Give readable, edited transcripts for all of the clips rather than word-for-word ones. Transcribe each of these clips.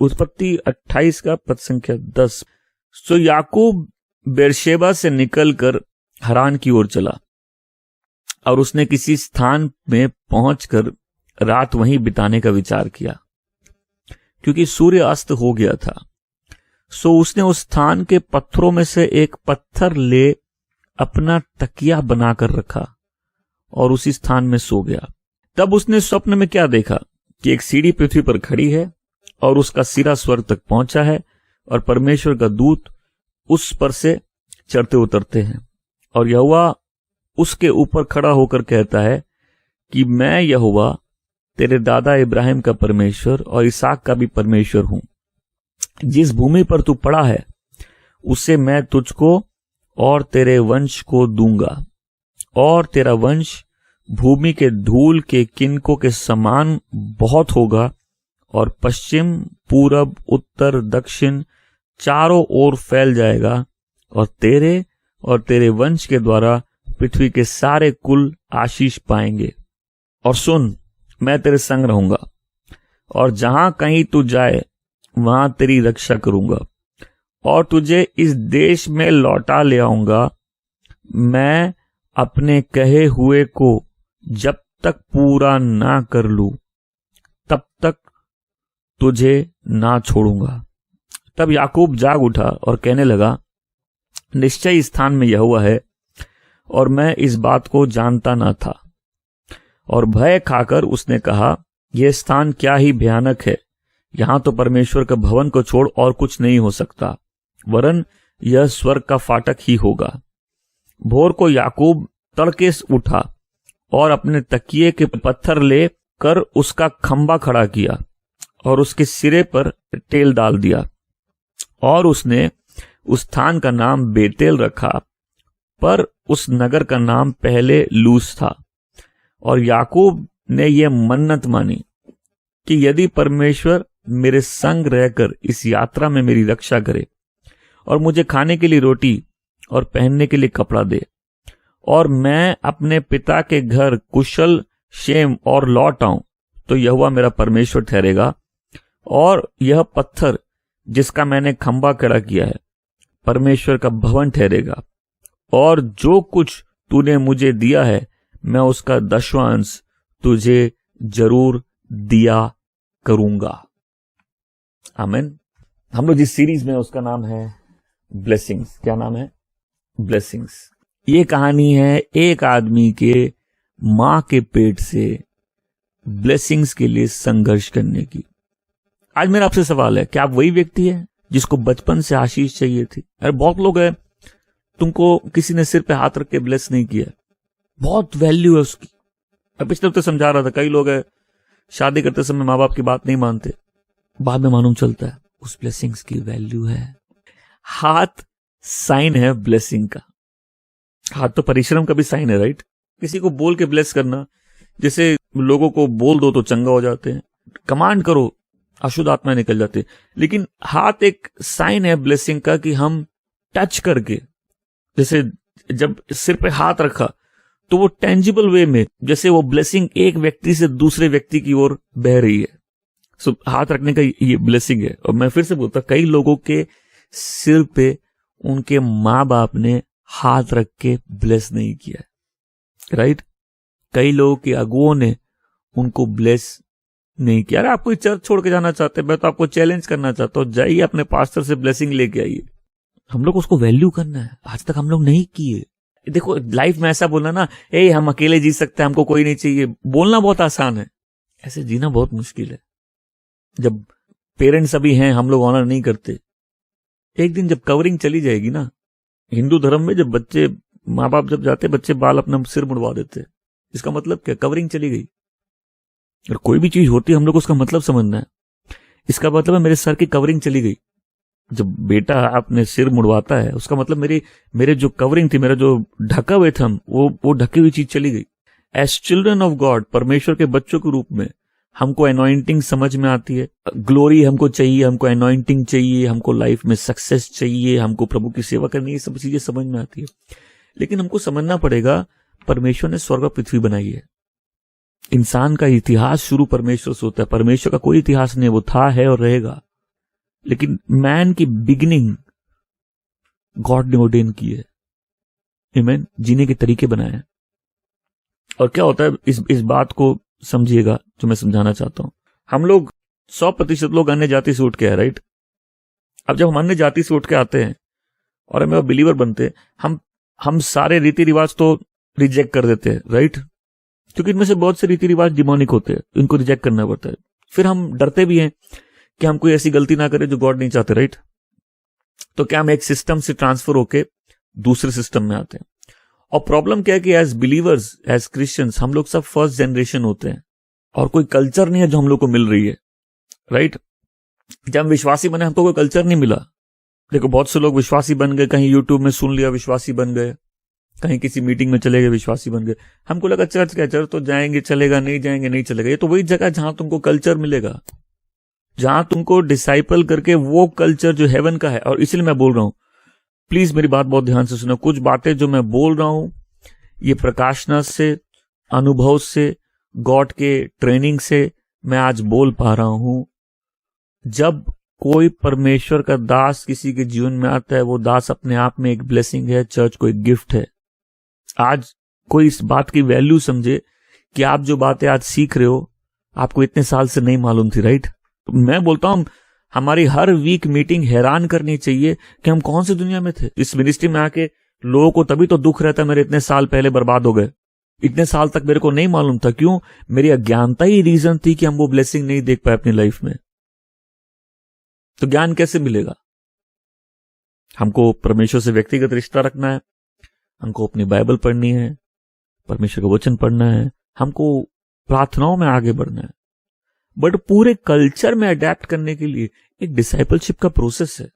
उत्पत्ति 28 का पद संख्या 10। सो याकूब बेरशेबा से निकलकर हरान की ओर चला और उसने किसी स्थान में पहुंचकर रात वहीं बिताने का विचार किया, क्योंकि सूर्य अस्त हो गया था। सो उसने उस स्थान के पत्थरों में से एक पत्थर ले अपना तकिया बनाकर रखा और उसी स्थान में सो गया। तब उसने स्वप्न में क्या देखा कि एक सीढ़ी पृथ्वी पर खड़ी है और उसका सिरा स्वर्ग तक पहुंचा है और परमेश्वर का दूत उस पर से चढ़ते उतरते हैं, और यहोवा उसके ऊपर खड़ा होकर कहता है कि मैं यहोवा तेरे दादा इब्राहिम का परमेश्वर और इसहाक का भी परमेश्वर हूं। जिस भूमि पर तू पड़ा है उसे मैं तुझको और तेरे वंश को दूंगा, और तेरा वंश भूमि के धूल के किनकों के समान बहुत होगा और पश्चिम पूरब उत्तर दक्षिण चारों ओर फैल जाएगा, और तेरे वंश के द्वारा पृथ्वी के सारे कुल आशीष पाएंगे। और सुन, मैं तेरे संग रहूंगा और जहां कहीं तू जाए वहां तेरी रक्षा करूंगा और तुझे इस देश में लौटा ले आऊंगा। मैं अपने कहे हुए को जब तक पूरा ना कर लूं तब तक तुझे ना छोड़ूंगा। तब याकूब जाग उठा और कहने लगा, निश्चय इस स्थान में यहोवा है और मैं इस बात को जानता ना था। और भय खाकर उसने कहा, यह स्थान क्या ही भयानक है, यहां तो परमेश्वर के भवन को छोड़ और कुछ नहीं हो सकता, वरन यह स्वर्ग का फाटक ही होगा। भोर को याकूब तड़के उठा और अपने तकिए के पत्थर ले कर उसका खंबा खड़ा किया और उसके सिरे पर तेल डाल दिया, और उसने उस स्थान का नाम बेतेल रखा, पर उस नगर का नाम पहले लूस था। और याकूब ने यह मन्नत मानी कि यदि परमेश्वर मेरे संग रहकर इस यात्रा में मेरी रक्षा करे और मुझे खाने के लिए रोटी और पहनने के लिए कपड़ा दे, और मैं अपने पिता के घर कुशल क्षेम और लौट आऊं, तो यहोवा मेरा परमेश्वर ठहरेगा, और यह पत्थर जिसका मैंने खंबा खड़ा किया है परमेश्वर का भवन ठहरेगा, और जो कुछ तूने मुझे दिया है मैं उसका 10वां अंश तुझे जरूर दिया करूंगा। आमीन। हम लोग जिस सीरीज में उसका नाम है ब्लेसिंग्स। क्या नाम है? ब्लेसिंग्स। ये कहानी है एक आदमी के मां के पेट से ब्लेसिंग्स के लिए संघर्ष करने की। आज मेरा आपसे सवाल है, क्या आप वही व्यक्ति है जिसको बचपन से आशीष चाहिए थी? अरे बहुत लोग हैं, तुमको किसी ने सिर पे हाथ रख के ब्लेस नहीं किया, बहुत वैल्यू है उसकी। मैं पिछले हफ्ते समझा रहा था, कई लोग हैं शादी करते समय माँ बाप की बात नहीं मानते, बाद में मालूम चलता है उस ब्लेसिंग्स की वैल्यू है। हाथ साइन है ब्लेसिंग का। हाथ तो परिश्रम का भी साइन है, राइट? किसी को बोल के ब्लेस करना, जैसे लोगों को बोल दो तो चंगा हो जाते हैं, कमांड करो अशुद्ध आत्मा निकल जाते, लेकिन हाथ एक साइन है ब्लेसिंग का कि हम टच करके, जैसे जब सिर पे हाथ रखा तो वो टेंजिबल वे में, जैसे वो ब्लेसिंग एक व्यक्ति से दूसरे व्यक्ति की ओर बह रही है। सो हाथ रखने का ये ब्लेसिंग है। और मैं फिर से बोलता, कई लोगों के सिर पे उनके माँ बाप ने हाथ रख के ब्लेस नहीं किया, राइट? कई लोगों के अगुओं ने उनको ब्लेस नहीं किया। अरे आप कोई चर्च छोड़ के जाना चाहते हैं, मैं तो आपको चैलेंज करना चाहता हूं, जाइए अपने पास्टर से ब्लेसिंग लेके आइए। हम लोग उसको वैल्यू करना है, आज तक हम लोग नहीं किए। देखो लाइफ में ऐसा बोलना ना, हम अकेले जी सकते हैं, हमको कोई नहीं चाहिए, बोलना बहुत आसान है, ऐसे जीना बहुत मुश्किल है। जब पेरेंट्स अभी हैं, हम लोग ऑनर नहीं करते। एक दिन जब कवरिंग चली जाएगी ना, हिंदू धर्म में जब बच्चे, माँ बाप जब जाते, बच्चे बाल अपना सिर मुड़वा देते, इसका मतलब क्या? कवरिंग चली गई। और कोई भी चीज होती है हम लोग उसका मतलब समझना है। इसका मतलब है मेरे सर की कवरिंग चली गई। जब बेटा अपने सिर मुड़वाता है उसका मतलब मेरे जो कवरिंग थी, मेरा जो ढका हुए थे हम, वो ढकी हुई चीज चली गई। एज चिल्ड्रन ऑफ गॉड, परमेश्वर के बच्चों के रूप में हमको एनॉइंटिंग समझ में आती है, ग्लोरी हमको चाहिए, हमको एनॉइंटिंग चाहिए, हमको लाइफ में सक्सेस चाहिए, हमको प्रभु की सेवा करनी, ये सब चीजें समझ में आती है। लेकिन हमको समझना पड़ेगा परमेश्वर ने स्वर्ग और पृथ्वी बनाई है। इंसान का इतिहास शुरू परमेश्वर से होता है। परमेश्वर का कोई इतिहास नहीं, वो था, है और रहेगा। लेकिन मैन की बिगिनिंग गॉड ने ऑर्डेन की है। आमीन। जीने के तरीके बनाए हैं। और क्या होता है, इस बात को समझिएगा जो मैं समझाना चाहता हूं। हम लोग 100% लोग अन्य जाति से उठ के आए, राइट। अब जब हम अन्य जाति से उठ के आते हैं और हमें बिलीवर बनते हैं, हम सारे रीति रिवाज तो रिजेक्ट कर देते हैं, राइट, क्योंकि इनमें से बहुत से रीति रिवाज डिमोनिक होते हैं, इनको रिजेक्ट करना पड़ता है। फिर हम डरते भी हैं कि हम कोई ऐसी गलती ना करें जो गॉड नहीं चाहते, राइट। तो क्या हम एक सिस्टम से ट्रांसफर होके दूसरे सिस्टम में आते हैं। और प्रॉब्लम क्या है कि एज बिलीवर्स, एज क्रिश्चियंस, हम लोग सब फर्स्ट जनरेशन होते हैं और कोई कल्चर नहीं है जो हम लोग को मिल रही है, राइट। जब हम विश्वासी बने हमको कोई कल्चर नहीं मिला। देखो बहुत से लोग विश्वासी बन गए, कहीं यूट्यूब में सुन लिया विश्वासी बन गए, कहीं किसी मीटिंग में चले गए विश्वासी बन गए। हमको लगा चर्च क्या, चर्च तो जाएंगे चलेगा, नहीं जाएंगे नहीं चलेगा। ये तो वही जगह जहां तुमको कल्चर मिलेगा, जहां तुमको डिसाइपल करके वो कल्चर जो हेवन का है। और इसलिए मैं बोल रहा हूं, प्लीज मेरी बात बहुत ध्यान से सुनो। कुछ बातें जो मैं बोल रहा हूं ये प्रकाशना से, अनुभव से, गॉड के ट्रेनिंग से मैं आज बोल पा रहा हूं। जब कोई परमेश्वर का दास किसी के जीवन में आता है, वो दास अपने आप में एक ब्लेसिंग है, चर्च को एक गिफ्ट है। आज कोई इस बात की वैल्यू समझे कि आप जो बातें आज सीख रहे हो आपको इतने साल से नहीं मालूम थी, राइट। मैं बोलता हूं हमारी हर वीक मीटिंग हैरान करनी चाहिए कि हम कौन सी दुनिया में थे। इस मिनिस्ट्री में आके लोगों को तभी तो दुख रहता है मेरे इतने साल पहले बर्बाद हो गए, इतने साल तक मेरे को नहीं मालूम था। क्यों? मेरी अज्ञानता ही रीजन थी कि हम वो ब्लेसिंग नहीं देख पाए अपनी लाइफ में। तो ज्ञान कैसे मिलेगा? हमको परमेश्वर से व्यक्तिगत रिश्ता रखना है, हमको अपनी बाइबल पढ़नी है, परमेश्वर का वचन पढ़ना है, हमको प्रार्थनाओं में आगे बढ़ना है। बट पूरे कल्चर में अडेप्ट करने के लिए एक डिसाइपलशिप का प्रोसेस है।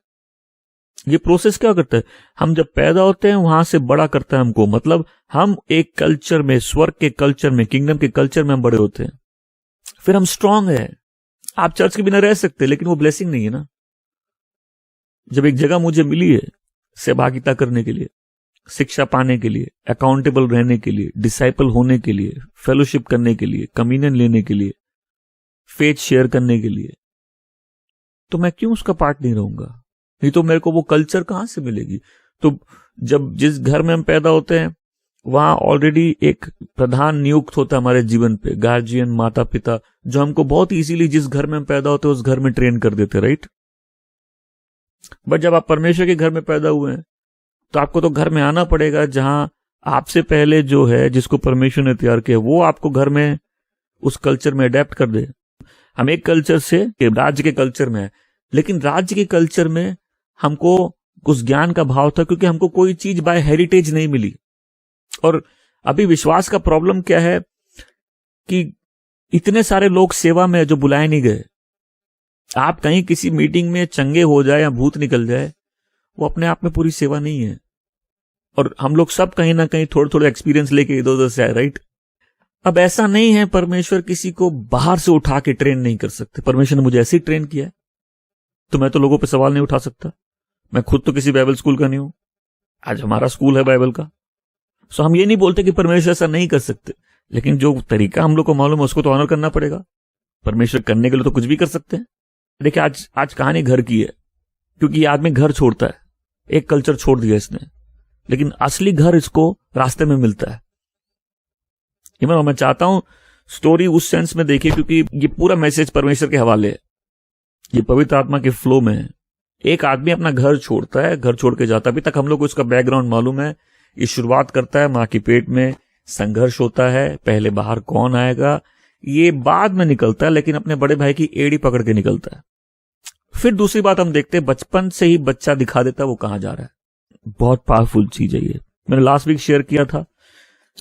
ये प्रोसेस क्या करता है? हम जब पैदा होते हैं वहां से बड़ा करता है हमको। मतलब हम एक कल्चर में, स्वर्ग के कल्चर में, किंगडम के कल्चर में हम बड़े होते हैं। फिर हम स्ट्रांग है। आप चर्च के बिना रह सकते, लेकिन वो ब्लेसिंग नहीं है ना। जब एक जगह मुझे मिली है सहभागिता करने के लिए, शिक्षा पाने के लिए, अकाउंटेबल रहने के लिए, डिसाइपल होने के लिए, फेलोशिप करने के लिए, कम्युनियन लेने के लिए, फेथ शेयर करने के लिए, तो मैं क्यों उसका पार्ट नहीं रहूंगा? नहीं तो मेरे को वो कल्चर कहां से मिलेगी? तो जब जिस घर में हम पैदा होते हैं वहां ऑलरेडी एक प्रधान नियुक्त होता है हमारे जीवन पे, गार्जियन, माता पिता, जो हमको बहुत इजीली जिस घर में हम पैदा होते हैं उस घर में ट्रेन कर देते, राइट। बट जब आप परमेश्वर के घर में पैदा हुए हैं तो आपको तो घर में आना पड़ेगा, जहां आपसे पहले जो है, जिसको परमेश्वर ने तैयार किया, वो आपको घर में उस कल्चर में अडेप्ट कर दे। हम एक कल्चर से राज्य के कल्चर में है, लेकिन राज्य के कल्चर में हमको उस ज्ञान का भाव था क्योंकि हमको कोई चीज बाय हेरिटेज नहीं मिली। और अभी विश्वास का प्रॉब्लम क्या है कि इतने सारे लोग सेवा में जो बुलाए नहीं गए। आप कहीं किसी मीटिंग में चंगे हो जाए या भूत निकल जाए, वो अपने आप में पूरी सेवा नहीं है। और हम लोग सब कहीं ना कहीं थोड़े थोड़े एक्सपीरियंस लेके इधर उधर से आए, राइट। अब ऐसा नहीं है, परमेश्वर किसी को बाहर से उठा के ट्रेन नहीं कर सकते। परमेश्वर ने मुझे ऐसे ही ट्रेन किया है, तो मैं तो लोगों पे सवाल नहीं उठा सकता। मैं खुद तो किसी बाइबल स्कूल का नहीं हूं, आज हमारा स्कूल है बाइबल का। सो हम ये नहीं बोलते कि परमेश्वर ऐसा नहीं कर सकते, लेकिन जो तरीका हम लोग को मालूम है उसको तो ऑनर करना पड़ेगा। परमेश्वर करने के लिए तो कुछ भी कर सकते हैं। देखिए आज कहानी घर की है, क्योंकि ये आदमी घर छोड़ता है, एक कल्चर छोड़ दिया इसने, लेकिन असली घर इसको रास्ते में मिलता है। मैं चाहता हूं स्टोरी उस सेंस में देखिए, क्योंकि ये पूरा मैसेज परमेश्वर के हवाले है, ये पवित्र आत्मा के फ्लो में है। एक आदमी अपना घर छोड़ता है, घर छोड़ के जाता है। अभी तक हम लोग को इसका बैकग्राउंड मालूम है। ये शुरुआत करता है मां के पेट में, संघर्ष होता है, पहले बाहर कौन आएगा ये बाद में निकलता है, लेकिन अपने बड़े भाई की एड़ी पकड़ के निकलता है। फिर दूसरी बात हम देखते हैं, बचपन से ही बच्चा दिखा देता है वो कहां जा रहा है। बहुत पावरफुल चीज है ये। मैंने लास्ट वीक शेयर किया था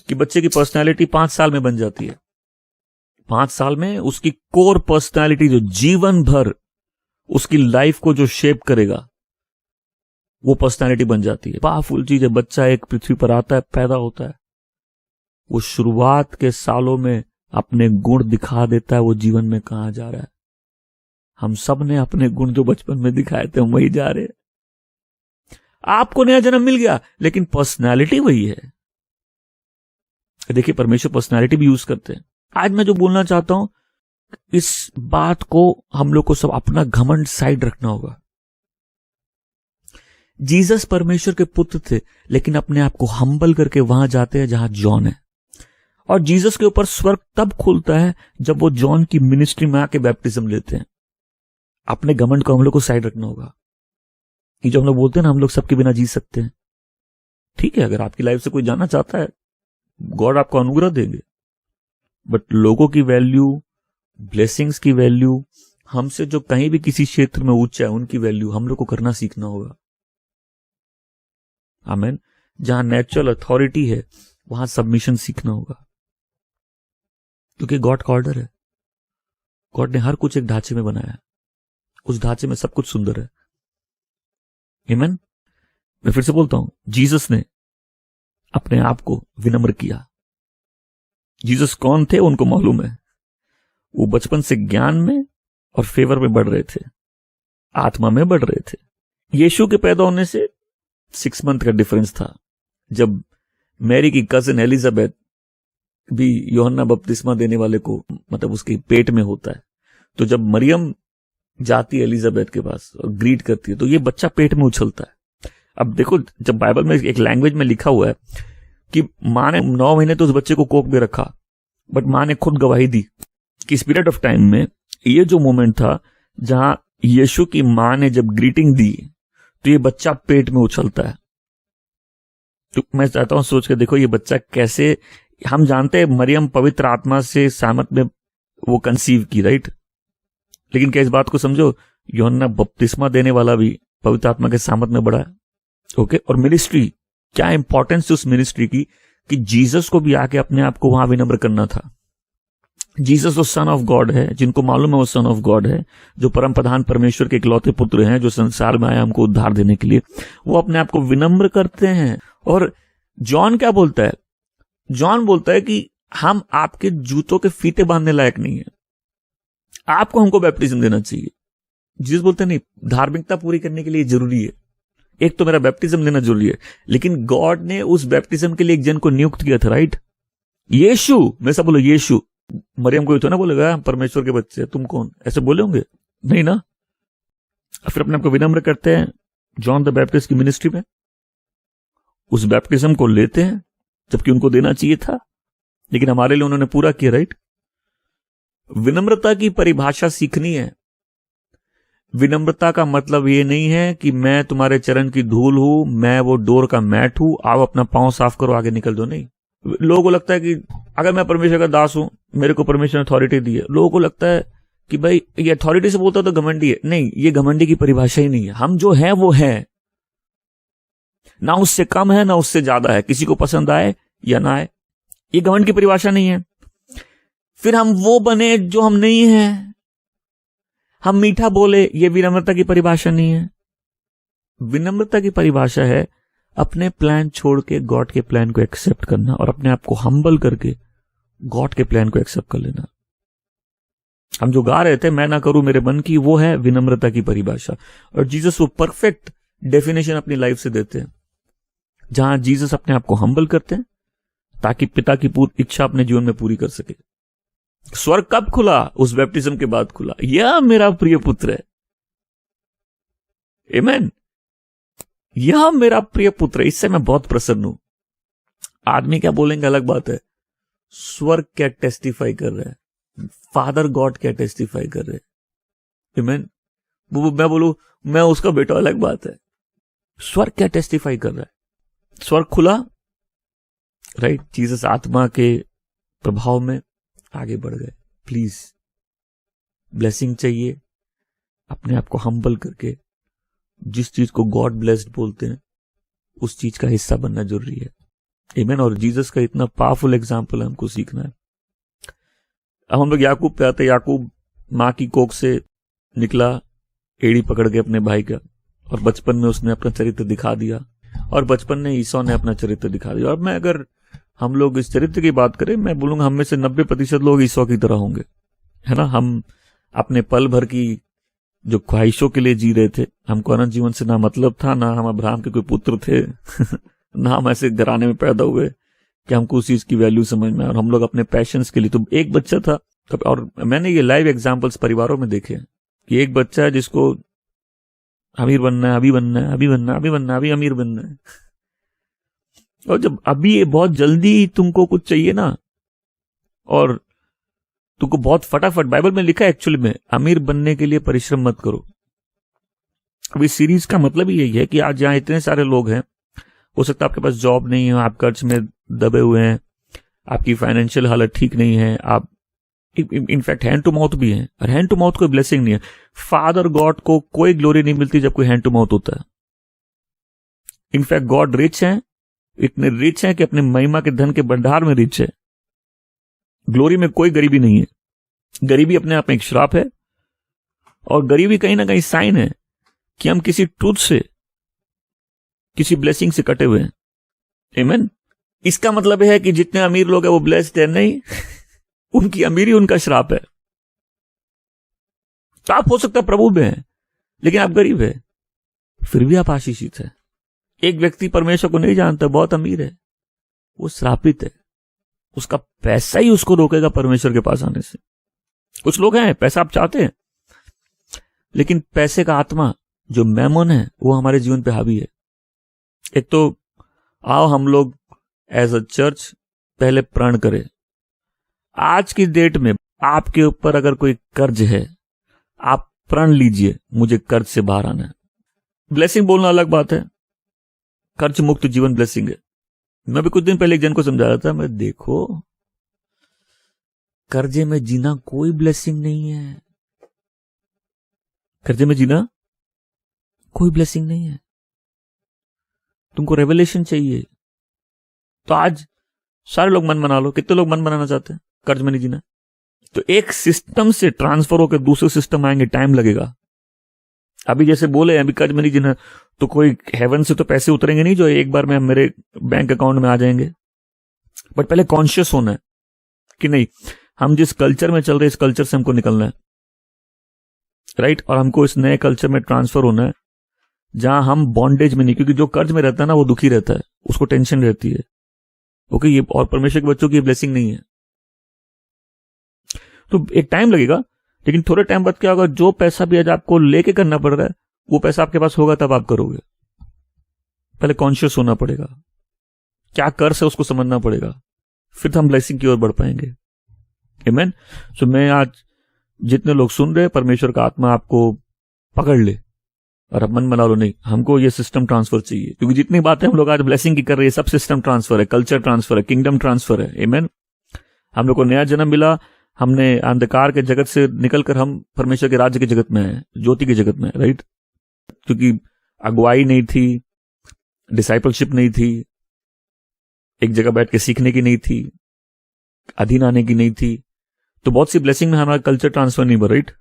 कि बच्चे की पर्सनैलिटी 5 साल में बन जाती है। 5 साल में उसकी कोर पर्सनैलिटी जो जीवन भर उसकी लाइफ को जो शेप करेगा, वो पर्सनैलिटी बन जाती है। पावरफुल चीज है। बच्चा एक पृथ्वी पर आता है, पैदा होता है, वो शुरुआत के सालों में अपने गुण दिखा देता है वो जीवन में कहां जा रहा है। हम सब ने अपने गुण जो बचपन में दिखाए थे वही जा रहे हैं। आपको नया जन्म मिल गया, लेकिन पर्सनैलिटी वही है। देखिए परमेश्वर पर्सनालिटी भी यूज करते हैं। आज मैं जो बोलना चाहता हूं, इस बात को हम लोग को सब अपना घमंड साइड रखना होगा। जीसस परमेश्वर के पुत्र थे, लेकिन अपने आप को हम्बल करके वहां जाते हैं जहां जॉन है। और जीसस के ऊपर स्वर्ग तब खुलता है जब वो जॉन की मिनिस्ट्री में आके बैप्टिज्म लेते हैं। अपने घमंड को हम लोग को साइड रखना होगा। ये जो हम लोग बोलते हैं ना, हम लोग सबके बिना जी सकते हैं, ठीक है, अगर आपकी लाइफ से कोई जाना चाहता है, गॉड आपको अनुग्रह देंगे, बट लोगों की वैल्यू, ब्लेसिंग्स की वैल्यू, हमसे जो कहीं भी किसी क्षेत्र में ऊंचा है उनकी वैल्यू हम लोग को करना सीखना होगा। आमीन। जहां नेचुरल अथॉरिटी है वहां सबमिशन सीखना होगा, क्योंकि गॉड का ऑर्डर है। गॉड ने हर कुछ एक ढांचे में बनाया है, उस ढांचे में सब कुछ सुंदर है। आमीन। मैं फिर से बोलता हूं, जीसस ने अपने आप को विनम्र किया। जीसस कौन थे उनको मालूम है। वो बचपन से ज्ञान में और फेवर में बढ़ रहे थे, आत्मा में बढ़ रहे थे। यीशु के पैदा होने से 6 मंथ का डिफरेंस था। जब मैरी की कजिन एलिजाबेथ भी यूहन्ना बपतिस्मा देने वाले को, मतलब उसके पेट में होता है, तो जब मरियम जाती है एलिजाबेथ के पास और ग्रीट करती है, तो ये बच्चा पेट में उछलता है। अब देखो, जब बाइबल में एक लैंग्वेज में लिखा हुआ है कि मां ने 9 महीने तो उस बच्चे को कोख में रखा, बट मां ने खुद गवाही दी कि इस पीरियड ऑफ टाइम में ये जो मोमेंट था जहां यीशु की मां ने जब ग्रीटिंग दी, तो ये बच्चा पेट में उछलता है। तो मैं चाहता हूं सोच के देखो ये बच्चा कैसे, हम जानते हैं मरियम पवित्र आत्मा से सामत में वो कंसीव की, राइट, लेकिन क्या इस बात को समझो, यूहन्ना बपतिस्मा देने वाला भी पवित्र आत्मा के सामत में बढ़ा है। ओके, और मिनिस्ट्री, क्या इंपॉर्टेंस उस मिनिस्ट्री की कि जीसस को भी आके अपने आप को वहां विनम्र करना था। जीसस वो सन ऑफ गॉड है, जिनको मालूम है वो सन ऑफ गॉड है, जो परम प्रधान परमेश्वर के इकलौते पुत्र हैं, जो संसार में आया हमको उद्धार देने के लिए। वो अपने आप को विनम्र करते हैं। और जॉन क्या बोलता है? जॉन बोलता है कि हम आपके जूतों के फीते बांधने लायक नहीं है, आपको हमको बैप्टिज्म देना चाहिए। जीसस बोलते नहीं, धार्मिकता पूरी करने के लिए जरूरी है, एक तो मेरा बैप्टिज्म लेना जरूरी है, लेकिन गॉड ने उस बैप्टिज्म के लिए एक जन को नियुक्त किया था, राइट, यीशु। मैं सब बोलो यीशु। मरियम को तो ना बोलेगा परमेश्वर के बच्चे तुम कौन, ऐसे बोले होंगे नहीं ना। फिर अपने आप को विनम्र करते हैं जॉन द बैप्टिस्ट की मिनिस्ट्री में, उस बैप्टिज्म को लेते हैं जबकि उनको देना चाहिए था, लेकिन हमारे लिए उन्होंने पूरा किया, राइट। विनम्रता की परिभाषा सीखनी है। विनम्रता का मतलब ये नहीं है कि मैं तुम्हारे चरण की धूल हूं, मैं वो डोर का मैट हूं, आओ अपना पांव साफ करो आगे निकल दो, नहीं। लोगों को लगता है कि अगर मैं परमेश्वर का दास हूं, मेरे को परमेश्वर ने अथॉरिटी दी है, लोगों को लगता है कि भाई ये अथॉरिटी से बोलता तो घमंडी है। नहीं, ये घमंडी की परिभाषा ही नहीं है। हम जो है वो है, ना उससे कम है ना उससे ज्यादा है, किसी को पसंद आए या ना आए, ये घमंड की परिभाषा नहीं है। फिर हम वो बने जो हम नहीं हैं, हम मीठा बोले, ये विनम्रता की परिभाषा नहीं है। विनम्रता की परिभाषा है अपने प्लान छोड़ के गॉड के प्लान को एक्सेप्ट करना और अपने आप को हम्बल करके गॉड के प्लान को एक्सेप्ट कर लेना। हम जो गा रहे थे, मैं ना करूं मेरे मन की, वो है विनम्रता की परिभाषा। और जीसस वो परफेक्ट डेफिनेशन अपनी लाइफ से देते हैं, जहां जीसस अपने आप को हम्बल करते हैं ताकि पिता की पूरी इच्छा अपने जीवन में पूरी कर सके। स्वर्ग कब खुला? उस बैप्टिज्म के बाद खुला। यह मेरा प्रिय पुत्र है, आमीन, यह मेरा प्रिय पुत्र है, इससे मैं बहुत प्रसन्न हूं। आदमी क्या बोलेंगे अलग बात है, स्वर्ग क्या टेस्टिफाई कर रहा है, फादर गॉड क्या टेस्टिफाई कर रहे हैं, आमीन। मैं बोलूं मैं उसका बेटा, अलग बात है। स्वर्ग क्या टेस्टिफाई कर रहा है? स्वर्ग खुला, राइट। जीसस आत्मा के प्रभाव में आगे बढ़ गए। प्लीज, ब्लेसिंग चाहिए, अपने आप को हम्बल करके जिस चीज को गॉड ब्लेस्ड बोलते हैं उस चीज का हिस्सा बनना जरूरी है, आमीन। और जीसस का इतना पावरफुल एग्जाम्पल है, हमको सीखना है। अब हम लोग याकूब पे आते। याकूब मां की कोख से निकला, एड़ी पकड़ के अपने भाई का, और बचपन में उसने अपना चरित्र दिखा दिया, और बचपन में ईसौ ने अपना चरित्र दिखा दिया। और मैं अगर हम लोग इस चरित्र की बात करें, मैं बोलूंगा हम में से 90% लोग ईसौ की तरह होंगे, है ना। हम अपने पल भर की जो ख्वाहिशों के लिए जी रहे थे, हमको अनंत जीवन से ना मतलब था, ना हम अब्राहम के कोई पुत्र थे ना हम ऐसे घराने में पैदा हुए कि हमको उस चीज की वैल्यू समझ में, और हम लोग अपने पैशंस के लिए। तो एक बच्चा था, और मैंने ये लाइव एग्जांपल्स परिवारों में देखे कि एक बच्चा है जिसको अमीर बनना है, अभी बनना है, अभी बनना है, अभी बनना है, अभी अमीर बनना है। और जब अभी ये बहुत जल्दी तुमको कुछ चाहिए ना, और तुमको बहुत फटाफट, बाइबल में लिखा है एक्चुअली में, अमीर बनने के लिए परिश्रम मत करो। अब इस सीरीज का मतलब ही यही है कि आज जहां इतने सारे लोग हैं, हो सकता है आपके पास जॉब नहीं है, आप कर्ज में दबे हुए हैं, आपकी फाइनेंशियल हालत ठीक नहीं है, आप इनफैक्ट हैंड टू माउथ भी है, और हैंड टू माउथ कोई ब्लेसिंग नहीं है। फादर गॉड को कोई ग्लोरी नहीं मिलती जब कोई हैंड टू माउथ होता है। इनफैक्ट गॉड रिच है, इतने रिच है कि अपने महिमा के धन के भंडार में रिच है। ग्लोरी में कोई गरीबी नहीं है। गरीबी अपने आप में एक श्राप है, और गरीबी कहीं ना कहीं साइन है कि हम किसी ट्रूथ से, किसी ब्लेसिंग से कटे हुए हैं। आमीन। इसका मतलब है कि जितने अमीर लोग हैं वो ब्लेस्ड है? नहीं उनकी अमीरी उनका श्राप है। तो आप हो सकता है प्रभु में हैं, लेकिन आप गरीब है, फिर भी आप आशीषित है। एक व्यक्ति परमेश्वर को नहीं जानता, बहुत अमीर है, वो श्रापित है। उसका पैसा ही उसको रोकेगा परमेश्वर के पास आने से। कुछ लोग हैं, पैसा आप चाहते हैं, लेकिन पैसे का आत्मा जो मैमोन है वो हमारे जीवन पे हावी है। एक तो आओ हम लोग एज अ चर्च पहले प्रण करें। आज की डेट में आपके ऊपर अगर कोई कर्ज है, आप प्रण लीजिए, मुझे कर्ज से बाहर आना है। ब्लेसिंग बोलना अलग बात है, कर्ज मुक्त जीवन ब्लेसिंग है। मैं भी कुछ दिन पहले एक जन को समझा रहा था, मैं देखो कर्जे में जीना कोई ब्लेसिंग नहीं है। कर्जे में जीना कोई ब्लेसिंग नहीं है। तुमको रेवलेशन चाहिए तो आज सारे लोग मन बना लो। कितने लोग मन बनाना चाहते हैं कर्ज में नहीं जीना? तो एक सिस्टम से ट्रांसफर होकर दूसरे सिस्टम आएंगे, टाइम लगेगा। अभी जैसे बोले अभी कर्ज में नहीं जीना, तो कोई हेवन से तो पैसे उतरेंगे नहीं जो एक बार में मेरे बैंक अकाउंट में आ जाएंगे। बट पहले कॉन्शियस होना है कि नहीं, हम जिस कल्चर में चल रहे इस कल्चर से हमको निकलना है, राइट। और हमको इस नए कल्चर में ट्रांसफर होना है जहां हम बॉन्डेज में नहीं, क्योंकि जो कर्ज में रहता है ना वो दुखी रहता है, उसको टेंशन रहती है। ओके, ये और परमेश्वर के बच्चों की ब्लेसिंग नहीं है। तो एक टाइम लगेगा, लेकिन थोड़े टाइम बाद क्या होगा, जो पैसा भी आज आपको लेके करना पड़ रहा है वो पैसा आपके पास होगा तब आप करोगे। पहले कॉन्शियस होना पड़ेगा, क्या कर्ज है उसको समझना पड़ेगा, फिर हम ब्लेसिंग की ओर बढ़ पाएंगे। आमीन। सो मैं आज जितने लोग सुन रहे हैं, परमेश्वर का आत्मा आपको पकड़ ले और अब मन बना लो, नहीं हमको ये सिस्टम ट्रांसफर चाहिए। क्योंकि जितनी बातें हम लोग आज ब्लेसिंग की कर रहे हैं सब सिस्टम ट्रांसफर है, कल्चर ट्रांसफर है, किंगडम ट्रांसफर है। आमीन। हम लोग को नया जन्म मिला, हमने अंधकार के जगत से निकलकर हम परमेश्वर के राज्य के जगत में है, ज्योति के जगत में है, राइट। क्योंकि अगुवाई नहीं थी, डिसाइपलशिप नहीं थी, एक जगह बैठ के सीखने की नहीं थी, अधीन आने की नहीं थी, तो बहुत सी ब्लेसिंग में हमारा कल्चर ट्रांसफर नहीं हुआ, राइट।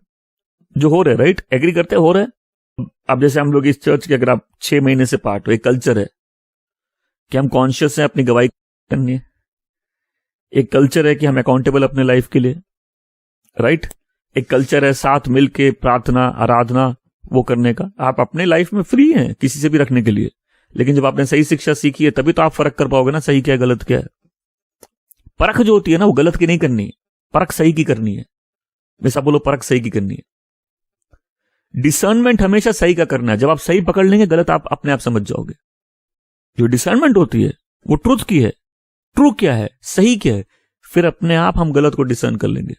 जो हो रहा है, राइट, एग्री करते हो रहा है। अब जैसे हम लोग इस चर्च के अगर आप 6 महीने से पार्ट हो, एक कल्चर है कि हम कॉन्शियस हैं अपनी गवाही करनी है। एक कल्चर है कि हम अकाउंटेबल अपने लाइफ के लिए, राइट। एक कल्चर है साथ मिलके प्रार्थना आराधना वो करने का। आप अपने लाइफ में फ्री हैं किसी से भी रखने के लिए, लेकिन जब आपने सही शिक्षा सीखी है तभी तो आप फर्क कर पाओगे ना, सही क्या है गलत क्या है। परख जो होती है ना वो गलत की नहीं करनी है, परख सही की करनी है। वैसा बोलो, परख सही की करनी है। डिसर्नमेंट हमेशा सही का करना है। जब आप सही पकड़ लेंगे गलत आप अपने आप समझ जाओगे। जो डिसर्नमेंट होती है वो ट्रूथ की है, ट्रू क्या है, सही क्या है, फिर अपने आप हम गलत को डिसर्न कर लेंगे।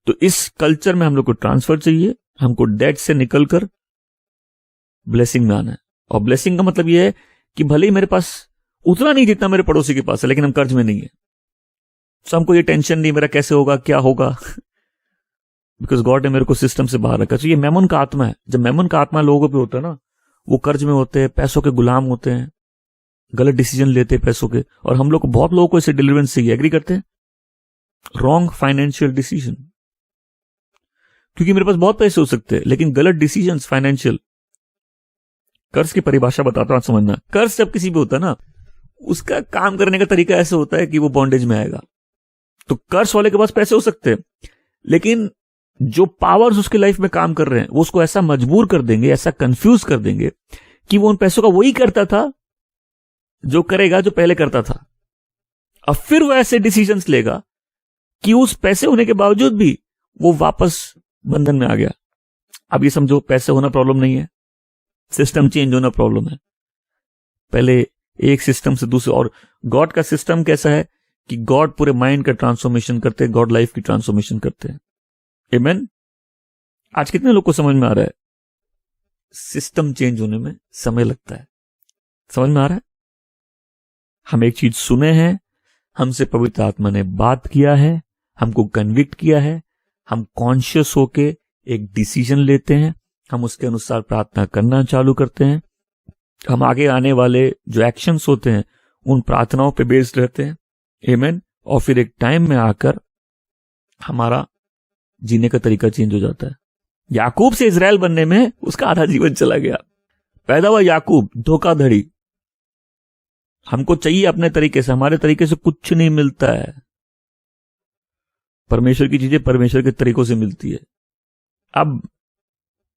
तो इस कल्चर में हम लोग को ट्रांसफर चाहिए, हमको डेट से निकलकर ब्लेसिंग में आना है। और ब्लेसिंग का मतलब यह है कि भले ही मेरे पास उतना नहीं जितना मेरे पड़ोसी के पास है, लेकिन हम कर्ज में नहीं है, तो हमको ये टेंशन नहीं मेरा कैसे होगा क्या होगा, बिकॉज गॉड ने मेरे को सिस्टम से बाहर रखा। तो ये मैमोन का आत्मा है। जब मैमोन का आत्मा लोगों पे होता है ना, वो कर्ज में होते हैं, पैसों के गुलाम होते हैं, गलत डिसीजन लेते हैं पैसों के। और हम लोग को, बहुत लोगों को इसे डिलीवरेंस चाहिए, एग्री करते हैं, रॉन्ग फाइनेंशियल डिसीजन। क्योंकि मेरे पास बहुत पैसे हो सकते हैं, लेकिन गलत डिसीजन फाइनेंशियल। कर्ज की परिभाषा बताता हूं, समझना। कर्ज जब किसी पे होता है ना, उसका काम करने का तरीका ऐसे होता है कि वो बॉन्डेज में आएगा। तो कर्ज वाले के पास पैसे हो सकते हैं, लेकिन जो पावर्स उसके लाइफ में काम कर रहे हैं वो उसको ऐसा मजबूर कर देंगे, ऐसा कंफ्यूज कर देंगे कि वो उन पैसों का वही करता था जो करेगा जो पहले करता था। अब फिर वो ऐसे डिसीजंस लेगा कि उस पैसे होने के बावजूद भी वो वापस बंधन में आ गया। अब ये समझो, पैसे होना प्रॉब्लम नहीं है, सिस्टम चेंज होना प्रॉब्लम है। पहले एक सिस्टम से दूसरे, और गॉड का सिस्टम कैसा है कि गॉड पूरे माइंड का ट्रांसफॉर्मेशन करते हैं, गॉड लाइफ की ट्रांसफॉर्मेशन करते हैं। आमेन। आज कितने लोग को समझ में आ रहा है सिस्टम चेंज होने में समय लगता है? समझ में आ रहा है? हम एक चीज सुने हैं, हमसे पवित्र आत्मा ने बात किया है, हमको कन्विक्ट किया है, हम कॉन्शियस होके एक डिसीजन लेते हैं, हम उसके अनुसार प्रार्थना करना चालू करते हैं, हम आगे आने वाले जो एक्शंस होते हैं उन प्रार्थनाओं पे बेस्ड रहते हैं। आमेन। और फिर एक टाइम में आकर हमारा जीने का तरीका चेंज हो जाता है। याकूब से इजराइल बनने में उसका आधा जीवन चला गया। पैदा हुआ याकूब, धोखाधड़ी। हमको चाहिए अपने तरीके से, हमारे तरीके से कुछ नहीं मिलता है। परमेश्वर की चीजें परमेश्वर के तरीकों से मिलती है। अब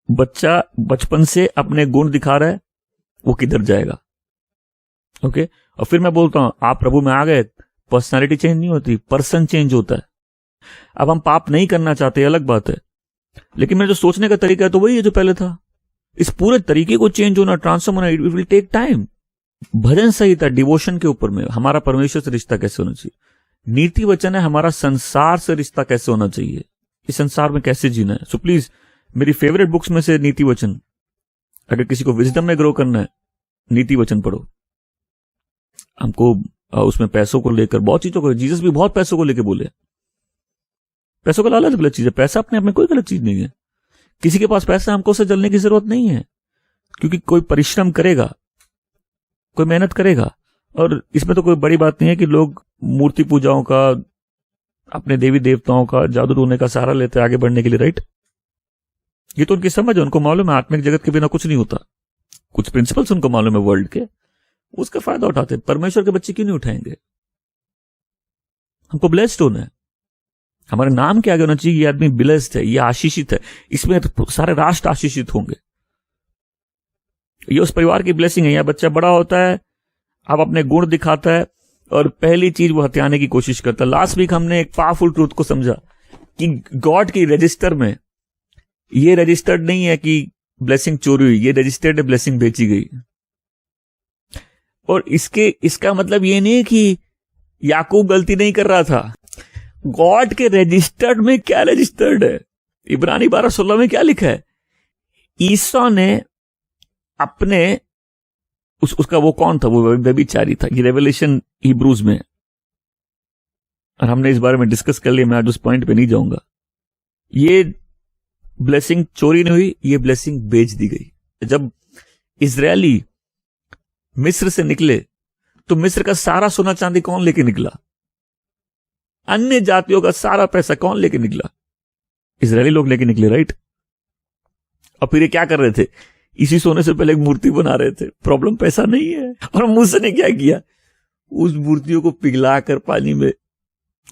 बच्चा बचपन से अपने गुण दिखा रहा है, वो किधर जाएगा? ओके। और फिर मैं बोलता हूं आप प्रभु में आ गए, पर्सनालिटी चेंज नहीं होती, पर्सन चेंज होता है। अब हम पाप नहीं करना चाहते, अलग बात है, लेकिन मेरा जो सोचने का तरीका है तो वही है जो पहले था। इस पूरे तरीके को चेंज होना, ट्रांसफॉर्म होना, इट विल टेक टाइम। भजन संहिता, डिवोशन के ऊपर में हमारा परमेश्वर से रिश्ता कैसे होना चाहिए। नीति वचन है हमारा संसार से रिश्ता कैसे होना चाहिए, इस संसार में कैसे जीना है। सो प्लीज, मेरी फेवरेट बुक्स में से नीति वचन, अगर किसी को विजडम में ग्रो करना है नीति वचन पढ़ो। हमको उसमें पैसों को लेकर बहुत चीजों को, जीसस भी बहुत पैसों को लेकर बोले। पैसों का लालच गलत चीज है, पैसा अपने आप में कोई गलत चीज नहीं है। किसी के पास पैसा, हमको उसे जलने की जरूरत नहीं है, क्योंकि कोई परिश्रम करेगा, कोई मेहनत करेगा। और इसमें तो कोई बड़ी बात नहीं है कि लोग मूर्ति पूजाओं का, अपने देवी देवताओं का, जादू टोने का सहारा लेते हैं आगे बढ़ने के लिए, राइट? ये तो उनकी समझ है, उनको मालूम है आत्मिक जगत के बिना कुछ नहीं होता। कुछ प्रिंसिपल्स उनको मालूम है वर्ल्ड के, उसका फायदा उठाते। परमेश्वर के बच्चे क्यों नहीं उठाएंगे? हमको ब्लेस्ड होना है, हमारे नाम के आगे होना चाहिए ये आदमी ब्लेस्ड है, ये आशीषित है, इसमें तो सारे राष्ट्र आशीषित होंगे। ये उस परिवार की ब्लेसिंग है। यह बच्चा बड़ा होता है, अब अपने गुण दिखाता है, और पहली चीज वो हथियाने की कोशिश करता है। लास्ट वीक हमने एक पावरफुल ट्रूथ को समझा कि गॉड की रजिस्टर में ये रजिस्टर्ड नहीं है कि ब्लेसिंग चोरी हुई, ये रजिस्टर्ड है ब्लेसिंग बेची गई। और इसका मतलब ये नहीं कि याकूब गलती नहीं कर रहा था। गॉड के रजिस्टर्ड में क्या रजिस्टर्ड है? इब्रानी 12:16 में क्या लिखा है? ईसा ने अपने उसका वो कौन था? वो व्यभिचारी था। ये रेवलेशन हिब्रूज में, और हमने इस बारे में डिस्कस कर लिया, मैं आज उस पॉइंट पे नहीं जाऊंगा। ये ब्लेसिंग चोरी नहीं हुई, ये ब्लेसिंग बेच दी गई। जब इजरायली मिस्र से निकले तो मिस्र का सारा सोना चांदी कौन लेके निकला? अन्य जातियों का सारा पैसा कौन लेके निकला? इजरायली लोग लेके निकले, राइट? और फिर ये क्या कर रहे थे? इसी सोने से पहले एक मूर्ति बना रहे थे। प्रॉब्लम पैसा नहीं है। और मूसा ने क्या किया? उस मूर्तियों को पिघलाकर पानी में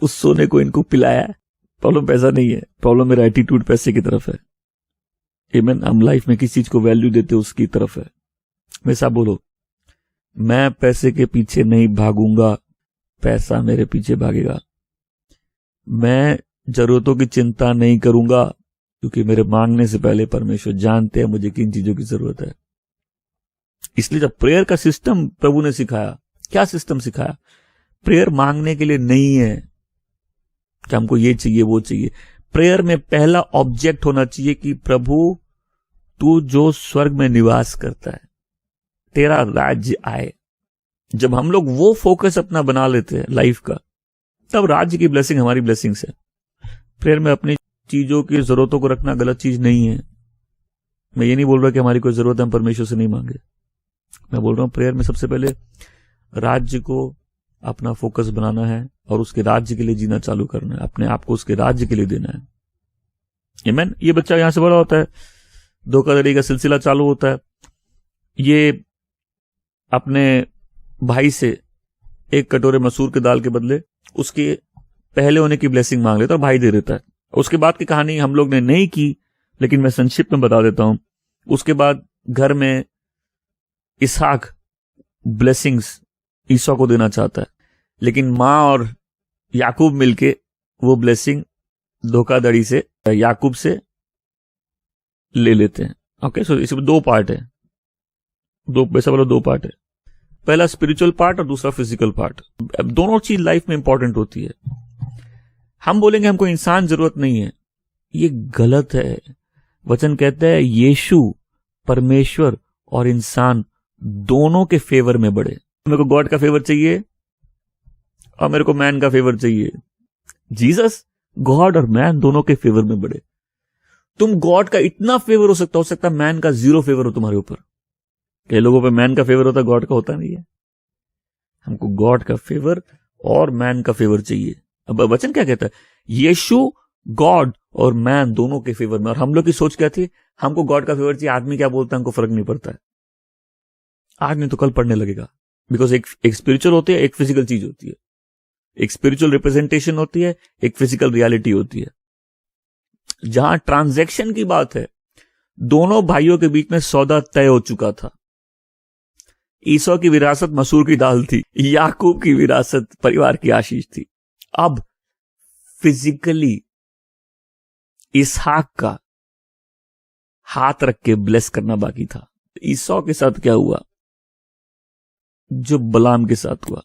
उस सोने को इनको पिलाया। प्रॉब्लम पैसा नहीं है, प्रॉब्लम मेरा एटीट्यूड पैसे की तरफ है। आमीन। हम लाइफ में किसी चीज को वैल्यू देते उसकी तरफ है। वैसा बोलो, मैं पैसे के पीछे नहीं भागूंगा, पैसा मेरे पीछे भागेगा। मैं जरूरतों की चिंता नहीं करूंगा, क्योंकि मेरे मांगने से पहले परमेश्वर जानते हैं मुझे किन चीजों की जरूरत है। इसलिए जब प्रेयर का सिस्टम प्रभु ने सिखाया, क्या सिस्टम सिखाया? प्रेयर मांगने के लिए नहीं है कि हमको ये चाहिए वो चाहिए। प्रेयर में पहला ऑब्जेक्ट होना चाहिए कि प्रभु तू जो स्वर्ग में निवास करता है, तेरा राज्य आए। जब हम लोग वो फोकस अपना बना लेते हैं लाइफ का, तब राज्य की ब्लेसिंग हमारी ब्लेसिंग्स है। प्रेयर में अपनी चीजों की जरूरतों को रखना गलत चीज नहीं है। मैं ये नहीं बोल रहा कि हमारी कोई जरूरत है हम परमेश्वर से नहीं मांगे। मैं बोल रहा हूं प्रेयर में सबसे पहले राज्य को अपना फोकस बनाना है और उसके राज्य के लिए जीना चालू करना है, अपने आप को उसके राज्य के लिए देना है। आमीन। ये बच्चा यहां से बड़ा होता है, धोखाधड़ी का सिलसिला चालू होता है। ये अपने भाई से एक कटोरे मसूर के दाल के बदले उसके पहले होने की ब्लेसिंग मांग लेता है और भाई दे देता है। उसके बाद की कहानी हम लोग ने नहीं की, लेकिन मैं संक्षिप्त में बता देता हूं। उसके बाद घर में इसहाक ब्लेसिंग्स ईसा को देना चाहता है, लेकिन माँ और याकूब मिलके वो ब्लेसिंग धोखाधड़ी से याकूब से ले लेते हैं। ओके, सो इसमें दो पार्ट है, दो पार्ट है। पहला स्पिरिचुअल पार्ट और दूसरा फिजिकल पार्ट। दोनों चीज लाइफ में इंपॉर्टेंट होती है। हम बोलेंगे हमको इंसान जरूरत नहीं है, ये गलत है। वचन कहता है यीशु परमेश्वर और इंसान दोनों के फेवर में बढ़े। मेरे को गॉड का फेवर चाहिए और मेरे को मैन का फेवर चाहिए। जीसस गॉड और मैन दोनों के फेवर में बढ़े। तुम गॉड का इतना फेवर हो सकता है मैन का 0 फेवर हो तुम्हारे ऊपर। कई लोगों पे मैन का फेवर होता है, गॉड का होता नहीं है। हमको गॉड का फेवर और मैन का फेवर चाहिए। अब वचन क्या कहता है? यीशु गॉड और मैन दोनों के फेवर में। और हम लोग की सोच क्या थी? हमको गॉड का फेवर चाहिए, आदमी क्या बोलता है हमको फर्क नहीं पड़ता है। आज नहीं तो कल पढ़ने लगेगा। बिकॉज एक स्पिरिचुअल होती है, एक फिजिकल चीज होती है। एक स्पिरिचुअल रिप्रेजेंटेशन होती है, एक फिजिकल रियलिटी होती है। जहां ट्रांजैक्शन की बात है, दोनों भाइयों के बीच में सौदा तय हो चुका था। ईसौ की विरासत मसूर की दाल थी, याकूब की विरासत परिवार की आशीष थी। अब फिजिकली इसहाक का हाथ रख के ब्लेस करना बाकी था। ईसौ के साथ क्या हुआ? जो बलाम के साथ हुआ।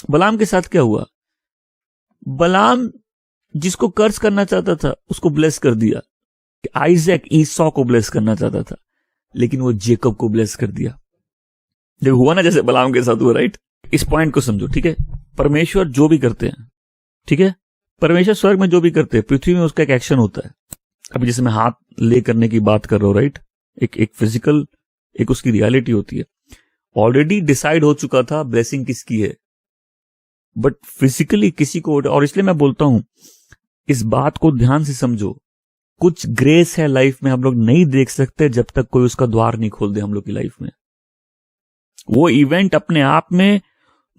बलाम के साथ क्या हुआ? बलाम जिसको कर्ज करना चाहता था उसको ब्लेस कर दिया। आइजैक ईसौ को ब्लेस करना चाहता था, लेकिन वो जेकब को ब्लेस कर दिया। जब हुआ ना जैसे बलाम के साथ हुआ, राइट? इस पॉइंट को समझो, ठीक है? परमेश्वर जो भी करते हैं, ठीक है, परमेश्वर स्वर्ग में जो भी करते हैं, पृथ्वी में उसका एक एक्शन होता है। अभी जैसे मैं हाथ ले करने की बात कर रहा हूं, राइट? एक फिजिकल, एक उसकी रियलिटी होती है। ऑलरेडी डिसाइड हो चुका था ब्लेसिंग किसकी है, बट फिजिकली किसी को। और इसलिए मैं बोलता हूं इस बात को ध्यान से समझो। कुछ ग्रेस है लाइफ में, हम लोग नहीं देख सकते जब तक कोई उसका द्वार नहीं खोल दे हम लोग की लाइफ में। वो इवेंट अपने आप में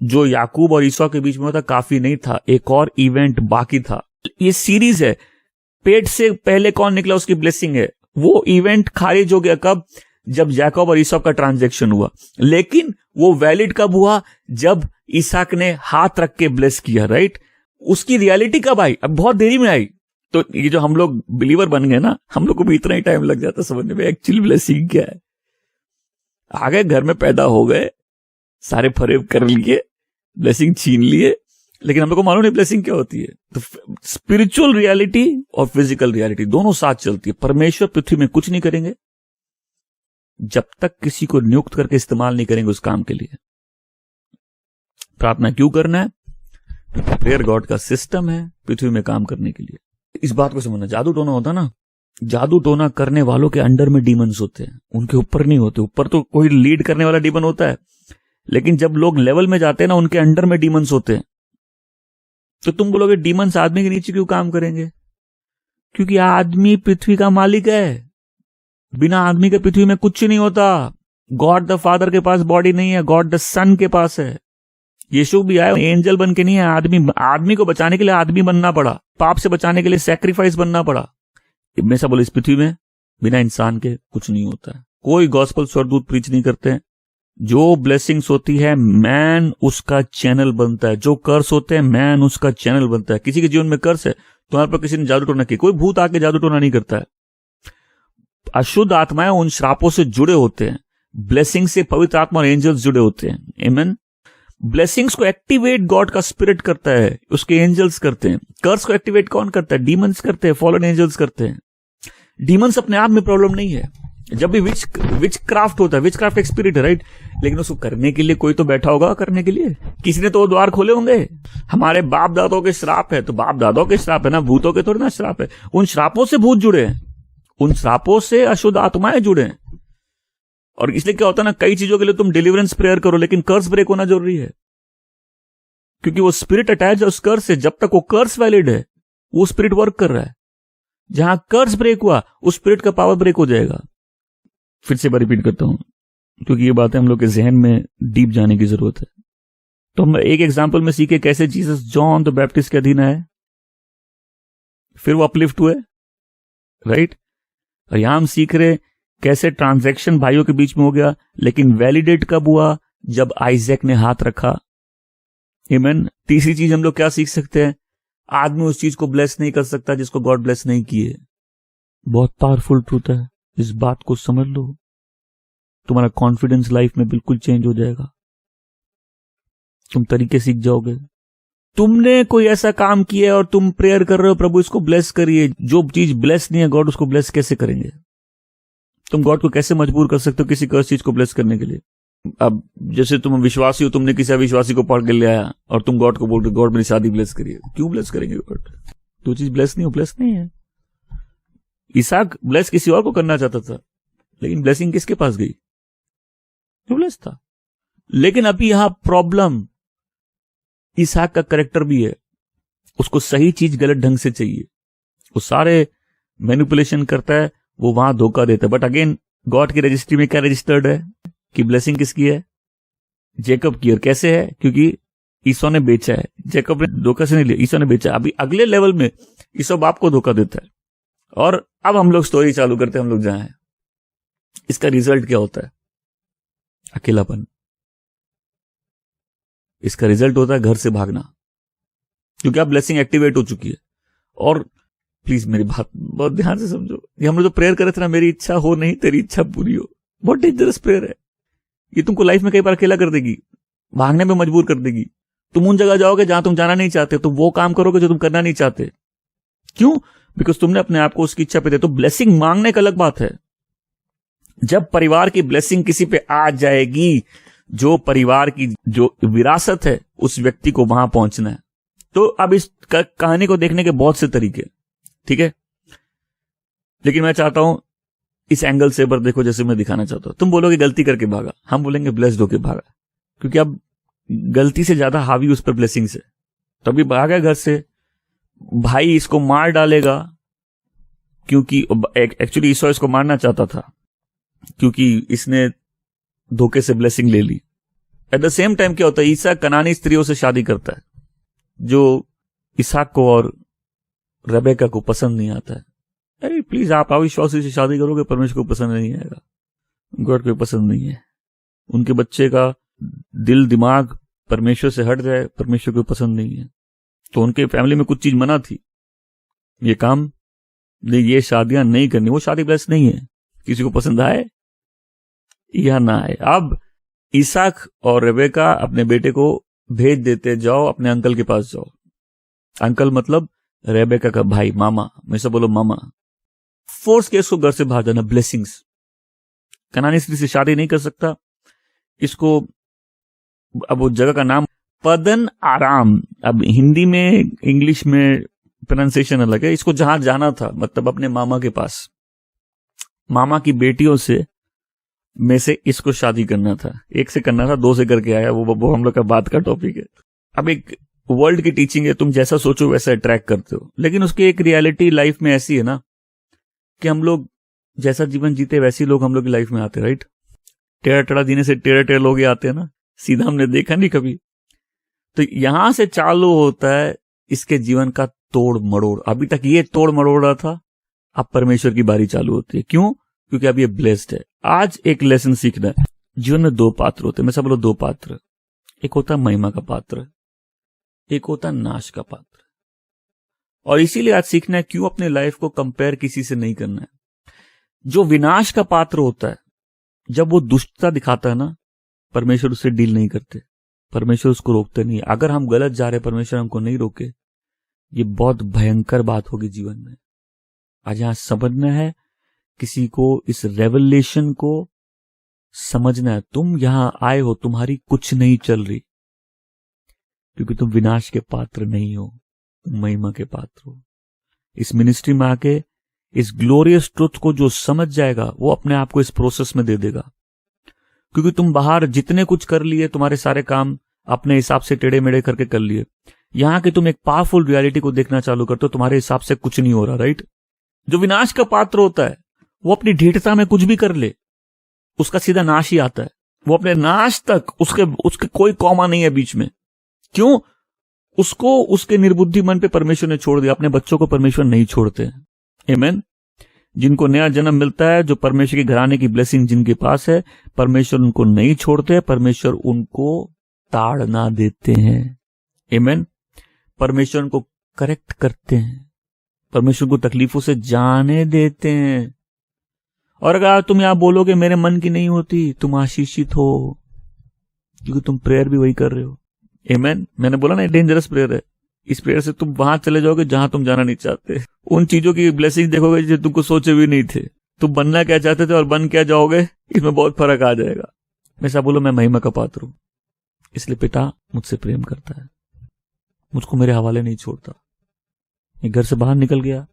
जो याकूब और ईसौ के बीच में था काफी नहीं था, एक और इवेंट बाकी था। ये सीरीज है, पेट से पहले कौन निकला उसकी ब्लेसिंग है। वो इवेंट खारिज हो गया कब? जब याकूब और ईसौ का ट्रांजैक्शन हुआ। लेकिन वो वैलिड कब हुआ? जब इसहाक ने हाथ रख के ब्लेस किया, राइट? उसकी रियलिटी कब आई? अब बहुत देरी में आई। तो ये जो हम लोग बिलीवर बन गए ना, हम लोग को भी इतना ही टाइम लग जाता समझने में एक्चुअली ब्लेसिंग क्या है। आगे घर में पैदा हो गए, सारे फरेब कर लिए, ब्लेसिंग छीन लिए, लेकिन हम लोग को मालूम नहीं ब्लेसिंग क्या होती है। तो स्पिरिचुअल रियलिटी और फिजिकल रियलिटी दोनों साथ चलती है। परमेश्वर पृथ्वी में कुछ नहीं करेंगे जब तक किसी को नियुक्त करके इस्तेमाल नहीं करेंगे उस काम के लिए। प्रार्थना क्यों करना है? प्रेयर गॉड का सिस्टम है पृथ्वी में काम करने के लिए। इस बात को समझना। जादू टोना होता ना, जादू टोना करने वालों के अंडर में डीमंस होते हैं, उनके ऊपर नहीं होते। ऊपर तो कोई लीड करने वाला डीमन होता है, लेकिन जब लोग लेवल में जाते हैं ना, उनके अंडर में डीमंस होते हैं। तो तुम बोलोगे डीमंस आदमी के नीचे क्यों काम करेंगे? क्योंकि आदमी पृथ्वी का मालिक है। बिना आदमी के पृथ्वी में कुछ नहीं होता। गॉड द फादर के पास बॉडी नहीं है, गॉड द सन के पास है। यीशु भी आया एंजल बन के नहीं है, आदमी को बचाने के लिए आदमी बनना पड़ा, पाप से बचाने के लिए सैक्रिफाइस बनना पड़ा। हमेशा बोले इस पृथ्वी में बिना इंसान के कुछ नहीं होता है। कोई गॉस्पेल स्वर्गदूत प्रीच नहीं करते हैं। जो ब्लेसिंग्स होती है मैन उसका चैनल बनता है, जो कर्स होते हैं मैन उसका चैनल बनता है। किसी के जीवन में कर्स है, तुम्हारे पर किसी ने जादू टोना किया, कोई भूत आके जादू टोना नहीं करता है। अशुद्ध आत्माएं उन श्रापों से जुड़े होते हैं, ब्लेसिंग से पवित्र आत्मा और एंजल्स जुड़े होते हैं। आमेन। ब्लेसिंग्स को एक्टिवेट गॉड का स्पिरिट करता है, उसके एंजल्स करते हैं। कर्स को एक्टिवेट कौन करता है? डीमंस करते हैं, फॉलन एंजल्स करते हैं। डीमंस अपने आप में प्रॉब्लम नहीं है। जब भी विच क्राफ्ट होता है, विच क्राफ्ट एक स्पिरिट है, राइट? लेकिन उसको करने के लिए कोई तो बैठा होगा करने के लिए, किसी ने तो वो द्वार खोले होंगे। हमारे बाप दादों के श्राप है तो बाप दादों के श्राप है ना, भूतों के थोड़े ना श्राप है। उन श्रापों से भूत जुड़े हैं, उन श्रापों से अशुद्ध आत्माएं जुड़े हैं। और इसलिए क्या होता है ना, कई चीजों के लिए तुम डिलीवरेंस प्रेयर करो, लेकिन कर्स ब्रेक होना जरूरी है, क्योंकि वो स्पिरिट अटैच है उस कर्स से। जब तक वो कर्स वैलिड है वो स्पिरिट वर्क कर रहा है। जहां कर्स ब्रेक हुआ उस स्पिरिट का पावर ब्रेक हो जाएगा। फिर से रिपीट करता हूं क्योंकि ये बातें हम लोग के जहन में डीप जाने की जरूरत है। तो हम एक एग्जांपल में सीखे कैसे जीसस जॉन द बैप्टिस्ट के अधीन आए, फिर वो अपलिफ्ट हुए, राइट? और यहां हम सीख रहे कैसे ट्रांजैक्शन भाइयों के बीच में हो गया, लेकिन वैलिडेट कब हुआ? जब आइजैक ने हाथ रखा आमीन। तीसरी चीज हम लोग क्या सीख सकते हैं, आदमी उस चीज को ब्लेस नहीं कर सकता जिसको गॉड ब्लेस नहीं किए। बहुत पावरफुल ट्रूथ है, इस बात को समझ लो, तुम्हारा कॉन्फिडेंस लाइफ में बिल्कुल चेंज हो जाएगा, तुम तरीके सीख जाओगे। तुमने कोई ऐसा काम किया है और तुम प्रेयर कर रहे हो प्रभु इसको ब्लेस करिए, जो चीज ब्लेस नहीं है गॉड उसको ब्लेस कैसे करेंगे? तुम गॉड को कैसे मजबूर कर सकते हो किसी कर्स चीज को ब्लेस करने के लिए? अब जैसे तुम विश्वासी हो, तुमने किसी अविश्वासी को पढ़ के ले आया और तुम गॉड को बोल रहे गॉड मेरी शादी ब्लेस करिए, क्यों ब्लेस करेंगे गॉड? जो चीज ब्लेस नहीं हो ब्लेस नहीं है। इसहाक ब्लेस किसी और को करना चाहता था, लेकिन ब्लेसिंग किसके पास गई? जो ब्लेस था। लेकिन अभी यहां प्रॉब्लम इसहाक का करेक्टर भी है, उसको सही चीज गलत ढंग से चाहिए, वो सारे मैनिपुलेशन करता है, वो वहां धोखा देता है। बट अगेन गॉड की रजिस्ट्री में क्या रजिस्टर्ड है कि ब्लेसिंग किसकी है? जेकब की। और कैसे है? क्योंकि ईसो ने बेचा है, जेकब ने धोखा से नहीं लिया, ईसो ने बेचा। अभी अगले लेवल में ईसो बाप को धोखा देता है। और अब हम लोग स्टोरी चालू करते हैं, हम लोग जहां हैं, इसका रिजल्ट क्या होता है? अकेलापन। इसका रिजल्ट होता है घर से भागना, क्योंकि अब ब्लेसिंग एक्टिवेट हो चुकी है। और प्लीज मेरी बात बहुत ध्यान से समझो, ये हम लोग जो प्रेयर करे थे ना, मेरी इच्छा हो नहीं तेरी इच्छा पूरी हो, बहुत डेंजरस प्रेयर है। ये तुमको लाइफ में कई बार अकेला कर देगी, भागने में मजबूर कर देगी। तुम उन जगह जाओगे जहां तुम जाना नहीं चाहते, तो वो काम करोगे जो तुम करना नहीं चाहते। क्यों? बिकॉज तुमने अपने आप को उसकी इच्छा पे दे। तो ब्लेसिंग मांगने का अलग बात है। जब परिवार की ब्लेसिंग किसी पे आ जाएगी, जो परिवार की जो विरासत है, उस व्यक्ति को वहां पहुंचना है। तो अब इस कहानी को देखने के बहुत से तरीके, ठीक है, लेकिन मैं चाहता हूं इस एंगल से पर देखो, जैसे मैं दिखाना चाहता हूं। तुम बोलोगे गलती करके भागा, हम बोलेंगे ब्लेस्ड होके भागा, क्योंकि अब गलती से ज्यादा हावी उस पर ब्लेसिंग से। तो अभी भागा घर से, भाई इसको मार डालेगा, क्योंकि एक्चुअली ईसो इसको मारना चाहता था, क्योंकि इसने धोखे से ब्लेसिंग ले ली। एट द सेम टाइम क्या होता है, ईसा कनानी स्त्रियों से शादी करता है, जो इसहाक को और रेबेका को पसंद नहीं आता है। अरे प्लीज, आप अविश्वासी से शादी करोगे, परमेश्वर को पसंद नहीं आएगा, गॉड को पसंद नहीं है। उनके बच्चे का दिल दिमाग परमेश्वर से हट जाए, परमेश्वर को पसंद नहीं है। तो उनके फैमिली में कुछ चीज मना थी, ये काम नहीं, ये शादियां नहीं करनी। वो शादी ब्लेस नहीं है, किसी को पसंद आए या ना आए। अब इसहाक और रेबेका अपने बेटे को भेज देते, जाओ अपने अंकल के पास जाओ। अंकल मतलब रेबेका का भाई, मामा, हमेशा बोलो मामा। फोर्स के इसको घर से बाहर जाना, ब्लेसिंग्स। कनानी स्त्री से शादी नहीं कर सकता इसको। अब वो जगह का नाम पदन आराम, अब हिंदी में इंग्लिश में प्रोनाउंसिएशन अलग है। इसको जहां जाना था, मतलब अपने मामा के पास, मामा की बेटियों से में से इसको शादी करना था। एक से करना था, दो से करके आया, वो हम लोग का बात का टॉपिक है। अब एक वर्ल्ड की टीचिंग है, तुम जैसा सोचो वैसा अट्रैक्ट करते हो, लेकिन उसकी एक रियलिटी लाइफ में ऐसी है ना कि हम लोग जैसा जीवन जीते वैसे लोग हम लोग की लाइफ में आते, राइट? टेढ़ा टेढ़ा जीने से टेढ़े टेढ़े लोग ही आते हैं ना, सीधा हमने देखा नहीं कभी। तो यहां से चालू होता है इसके जीवन का तोड़ मरोड़। अभी तक ये तोड़ मरोड़ रहा था, अब परमेश्वर की बारी चालू होती है। क्यों? क्योंकि अब ये ब्लेस्ड है। आज एक लेसन सीखना है। जीवन में दो पात्र होते हैं, मैं सब बोलो दो पात्र। एक होता है महिमा का पात्र, एक होता है नाश का पात्र। और इसीलिए आज सीखना है क्यों अपने लाइफ को कंपेयर किसी से नहीं करना है। जो विनाश का पात्र होता है, जब वो दुष्टता दिखाता है ना, परमेश्वर उससे डील नहीं करते, परमेश्वर उसको रोकते नहीं। अगर हम गलत जा रहे, परमेश्वर हमको नहीं रोके, ये बहुत भयंकर बात होगी जीवन में। आज यहां समझना है, किसी को इस रेवलेशन को समझना है। तुम यहां आए हो, तुम्हारी कुछ नहीं चल रही, क्योंकि तुम विनाश के पात्र नहीं हो, तुम महिमा के पात्र हो। इस मिनिस्ट्री में आके इस ग्लोरियस ट्रुथ को जो समझ जाएगा, वो अपने आप को इस प्रोसेस में दे देगा। क्योंकि तुम बाहर जितने कुछ कर लिए, तुम्हारे सारे काम अपने हिसाब से टेढ़े मेढ़े करके कर लिए। यहां कि तुम एक पावरफुल रियलिटी को देखना चालू करते हो, तुम्हारे हिसाब से कुछ नहीं हो रहा, राइट? जो विनाश का पात्र होता है, वो अपनी ढीठता में कुछ भी कर ले, उसका सीधा नाश ही आता है। वो अपने नाश तक उसके कोई कौमा नहीं है बीच में। क्यों? उसको उसके निर्बुद्धि मन पे परमेश्वर ने छोड़ दिया। अपने बच्चों को परमेश्वर नहीं छोड़ते। आमीन। जिनको नया जन्म मिलता है, जो परमेश्वर के घराने की ब्लेसिंग जिनके पास है, परमेश्वर उनको नहीं छोड़ते, परमेश्वर उनको ताड़ना देते हैं। आमेन। परमेश्वर को करेक्ट करते हैं, परमेश्वर को तकलीफों से जाने देते हैं। और अगर तुम यहां बोलोगे मेरे मन की नहीं होती, तुम आशीषित हो, क्योंकि तुम प्रेयर भी वही कर रहे हो। आमेन। मैंने बोला ना, डेंजरस प्रेयर है। इस प्रेयर से तुम वहां चले जाओगे जहां तुम जाना नहीं चाहते। उन चीजों की ब्लेसिंग देखोगे जो तुमको सोचे भी नहीं थे। तुम बनना क्या चाहते थे और बन क्या जाओगे, इसमें बहुत फर्क आ जाएगा। ऐसा बोलो, मैं महिमा का पात्र हूं, इसलिए पिता मुझसे प्रेम करता है, मुझको मेरे हवाले नहीं छोड़ता। मैं घर से बाहर निकल गया।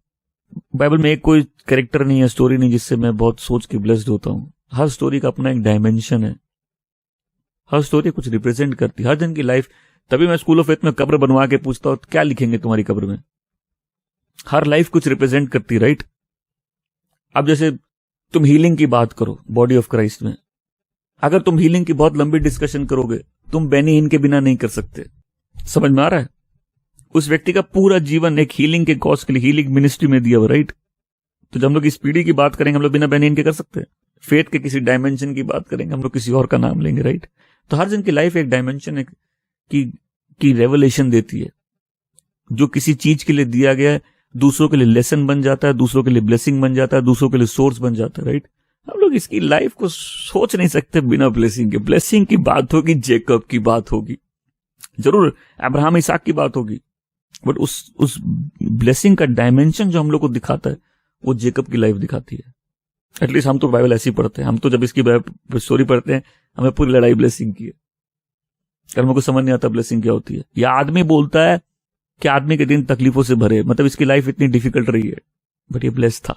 बाइबल में एक कोई कैरेक्टर नहीं है, स्टोरी नहीं जिससे मैं बहुत सोच के ब्लेस्ड होता हूं। हर स्टोरी का अपना एक डायमेंशन है, हर स्टोरी कुछ रिप्रेजेंट करती है, हर दिन की लाइफ। तभी मैं स्कूल ऑफ फेथ में कब्र बनवा के पूछता हूं क्या लिखेंगे तुम्हारी कब्र में। हर लाइफ कुछ रिप्रेजेंट करती, राइट। अब जैसे तुम हीलिंग की बात करो बॉडी ऑफ क्राइस्ट में, अगर तुम हीलिंग की बहुत लंबी डिस्कशन करोगे, तुम बेनी हिन के बिना नहीं कर सकते। समझ में आ रहा है? उस व्यक्ति का पूरा जीवन एक हीलिंग के कॉज के लिए, हीलिंग मिनिस्ट्री में दिया हुआ, राइट। तो जब हम लोग इस पीढ़ी की बात करेंगे, हम लोग बिना बेनी हिन के कर सकते हैं। फेथ के किसी डायमेंशन की बात करेंगे, हम लोग किसी और का नाम लेंगे, राइट। तो हर जन की लाइफ एक डायमेंशन है की रेवलेशन देती है। जो किसी चीज के लिए दिया गया है, दूसरों के लिए लेसन बन जाता है, दूसरों के लिए ब्लेसिंग बन जाता है, दूसरों के लिए सोर्स बन जाता है, राइट। हम लोग इसकी लाइफ को सोच नहीं सकते बिना ब्लेसिंग के। ब्लेसिंग की बात होगी, जेकब की बात होगी, जरूर अब्राहम इसहाक की बात होगी, बट उस ब्लेसिंग का डायमेंशन जो हम लोग को दिखाता है वो जेकब की लाइफ दिखाती है। एटलीस्ट हम तो बाइबल ऐसी पढ़ते हैं। हम तो जब इसकी स्टोरी पढ़ते हैं, हमें पूरी लड़ाई ब्लेसिंग की है, कर्मों को समझ नहीं आता ब्लेसिंग क्या होती है। या आदमी बोलता है कि आदमी के दिन तकलीफों से भरे, मतलब इसकी लाइफ इतनी डिफिकल्ट रही है, बट ये ब्लेस्ड था,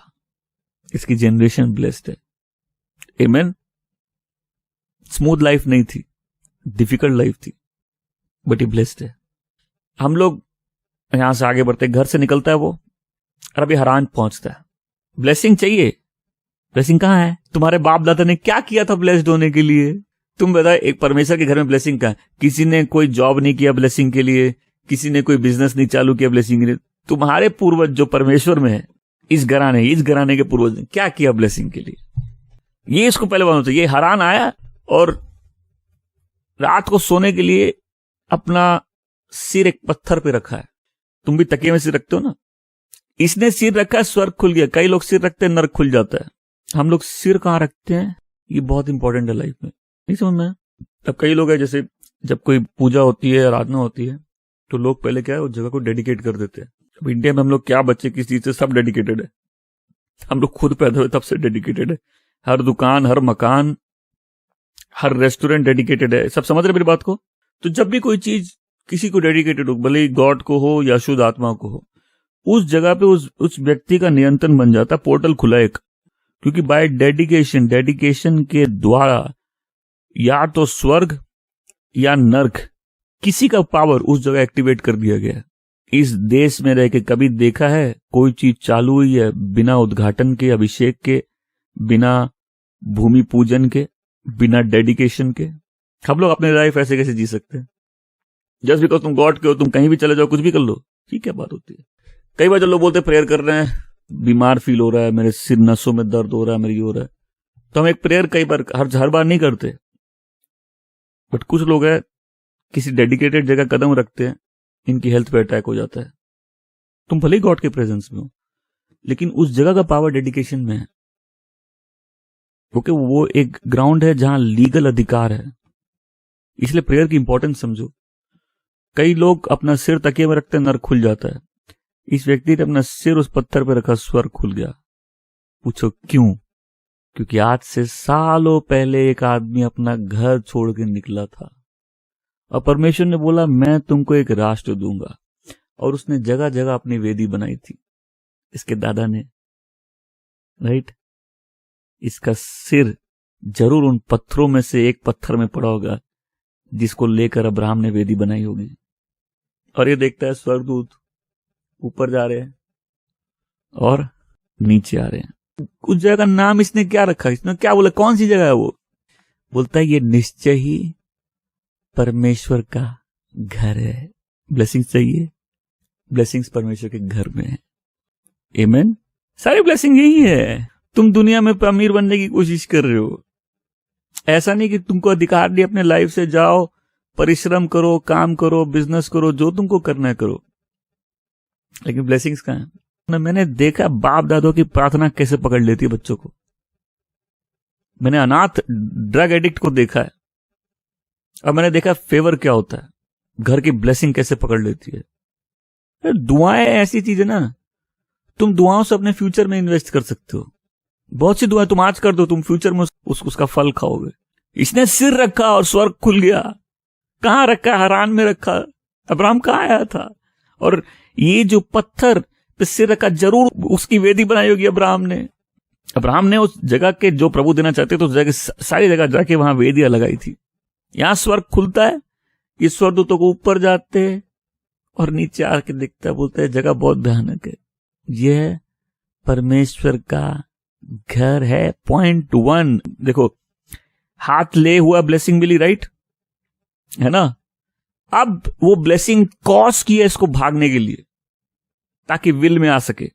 इसकी जनरेशन ब्लेस्ड है। आमेन। स्मूथ लाइफ नहीं थी, डिफिकल्ट लाइफ थी, बट ये ब्लेस्ड है। हम लोग यहां से आगे बढ़ते, घर से निकलता है वो, और अभी हरान पहुंचता है। ब्लेसिंग चाहिए, ब्लेसिंग कहां है? तुम्हारे बाप दादा ने क्या किया था ब्लेस्ड होने के लिए? तुम बताओ, एक परमेश्वर के घर में ब्लेसिंग कहां है? किसी ने कोई जॉब नहीं किया ब्लेसिंग के लिए, किसी ने कोई बिजनेस नहीं चालू किया ब्लेसिंग के लिए। तुम्हारे पूर्वज जो परमेश्वर में है, इस घराने के पूर्वज ने क्या किया ब्लेसिंग के लिए? ये इसको पहले मालूम चाहिए। हरान आया और रात को सोने के लिए अपना सिर एक पत्थर पे रखा है। तुम भी तकिए में सिर रखते हो ना, इसने सिर रखा है, स्वर्ग खुल गया। कई लोग सिर रखते हैं, नर्क खुल जाता है। हम लोग सिर कहां रखते हैं, ये बहुत इंपॉर्टेंट है लाइफ में, नहीं समझ में? तब कई लोग हैं, जैसे जब कोई पूजा होती है, आराधना होती है, तो लोग पहले क्या है, उस जगह को डेडिकेट कर देते हैं। अब इंडिया में हम लोग क्या बच्चे किस चीज से, सब डेडिकेटेड है। हम लोग खुद पैदा हुए तब से डेडिकेटेड है। हर दुकान, हर मकान, हर रेस्टोरेंट डेडिकेटेड है। सब समझ रहे मेरी बात को? तो जब भी कोई चीज किसी को डेडिकेटेड हो, भले ही गॉड को हो या शुद्ध आत्मा को हो, उस जगह पे उस व्यक्ति का नियंत्रण बन जाता, पोर्टल खुला एक। क्योंकि बाय डेडिकेशन के द्वारा या तो स्वर्ग या नर्क, किसी का पावर उस जगह एक्टिवेट कर दिया गया। इस देश में रह के कभी देखा है कोई चीज चालू हुई है बिना उद्घाटन के, अभिषेक के, बिना भूमि पूजन के, बिना डेडिकेशन के? हम लोग अपनी लाइफ ऐसे कैसे जी सकते हैं? जस्ट बिकॉज तुम गॉड के हो, तुम कहीं भी चले जाओ, कुछ भी कर लो, ठीक है, बात होती है। कई बार जो लोग बोलते हैं प्रेयर कर रहे हैं, बीमार फील हो रहा है, मेरे सिर नसों में दर्द हो रहा है, मेरी हो रहा है, तो हम एक प्रेयर कई बार हर बार नहीं करते। बट कुछ लोग हैं किसी डेडिकेटेड जगह कदम रखते हैं, इनकी हेल्थ पे अटैक हो जाता है। तुम भले ही गॉड के प्रेजेंस में हो, लेकिन उस जगह का पावर डेडिकेशन में है, क्योंकि वो एक ग्राउंड है जहां लीगल अधिकार है। इसलिए प्रेयर की इंपॉर्टेंस समझो। कई लोग अपना सिर तकिए में रखते हैं, नर खुल जाता है। इस व्यक्ति ने अपना सिर उस पत्थर पर रखा, स्वर्ग खुल गया। पूछो क्यों? क्योंकि आज से सालों पहले एक आदमी अपना घर छोड़ के निकला था, और परमेश्वर ने बोला मैं तुमको एक राष्ट्र दूंगा, और उसने जगह जगह अपनी वेदी बनाई थी, इसके दादा ने, राइट। इसका सिर जरूर उन पत्थरों में से एक पत्थर में पड़ा होगा जिसको लेकर अब्राहम ने वेदी बनाई होगी। और ये देखता है स्वर्गदूत ऊपर जा रहे हैं और नीचे आ रहे हैं। उस जगह का नाम इसने क्या रखा? इसने क्या बोला? कौन सी जगह है वो? बोलता है ये निश्चय ही परमेश्वर का घर है। ब्लेसिंग्स चाहिए, ब्लेसिंग्स परमेश्वर के घर में है। आमेन। सारी ब्लेसिंग यही है। तुम दुनिया में अमीर बनने की कोशिश कर रहे हो, ऐसा नहीं कि तुमको अधिकार नहीं अपने लाइफ से जाओ परिश्रम करो, काम करो, बिजनेस करो, जो तुमको करना है करो, लेकिन ब्लेसिंग्स कहाँ है? मैंने देखा बाप दादों की प्रार्थना कैसे पकड़ लेती है बच्चों को। मैंने अनाथ ड्रग एडिक्ट को देखा है, और मैंने देखा फेवर क्या होता है, घर की ब्लेसिंग कैसे पकड़ लेती है। दुआएं ऐसी चीज है ना, तुम दुआओं से अपने फ्यूचर में इन्वेस्ट कर सकते हो। बहुत सी दुआएं तुम आज कर दो, तुम फ्यूचर में उसका फल खाओगे। इसने सिर रखा और स्वर्ग खुल गया। कहां रखा? हरान में रखा। अब्राहम कहां आया था? और ये जो पत्थर पे सिर रखा, जरूर उसकी वेदी बनाई होगी अब्राहम ने उस जगह के जो प्रभु देना चाहते तो उस जगह सारी जगह जाके वहां वेदियां लगाई थी। यहां स्वर्ग खुलता है, ये स्वर्गदूतों को ऊपर जाते हैं और नीचे आके दिखता है, बोलते हैं जगह बहुत भयानक है। यह परमेश्वर का घर है। पॉइंट 1 देखो, हाथ ले हुआ ब्लेसिंग मिली, राइट है ना। अब वो ब्लेसिंग कॉज की है इसको भागने के लिए, ताकि विल में आ सके।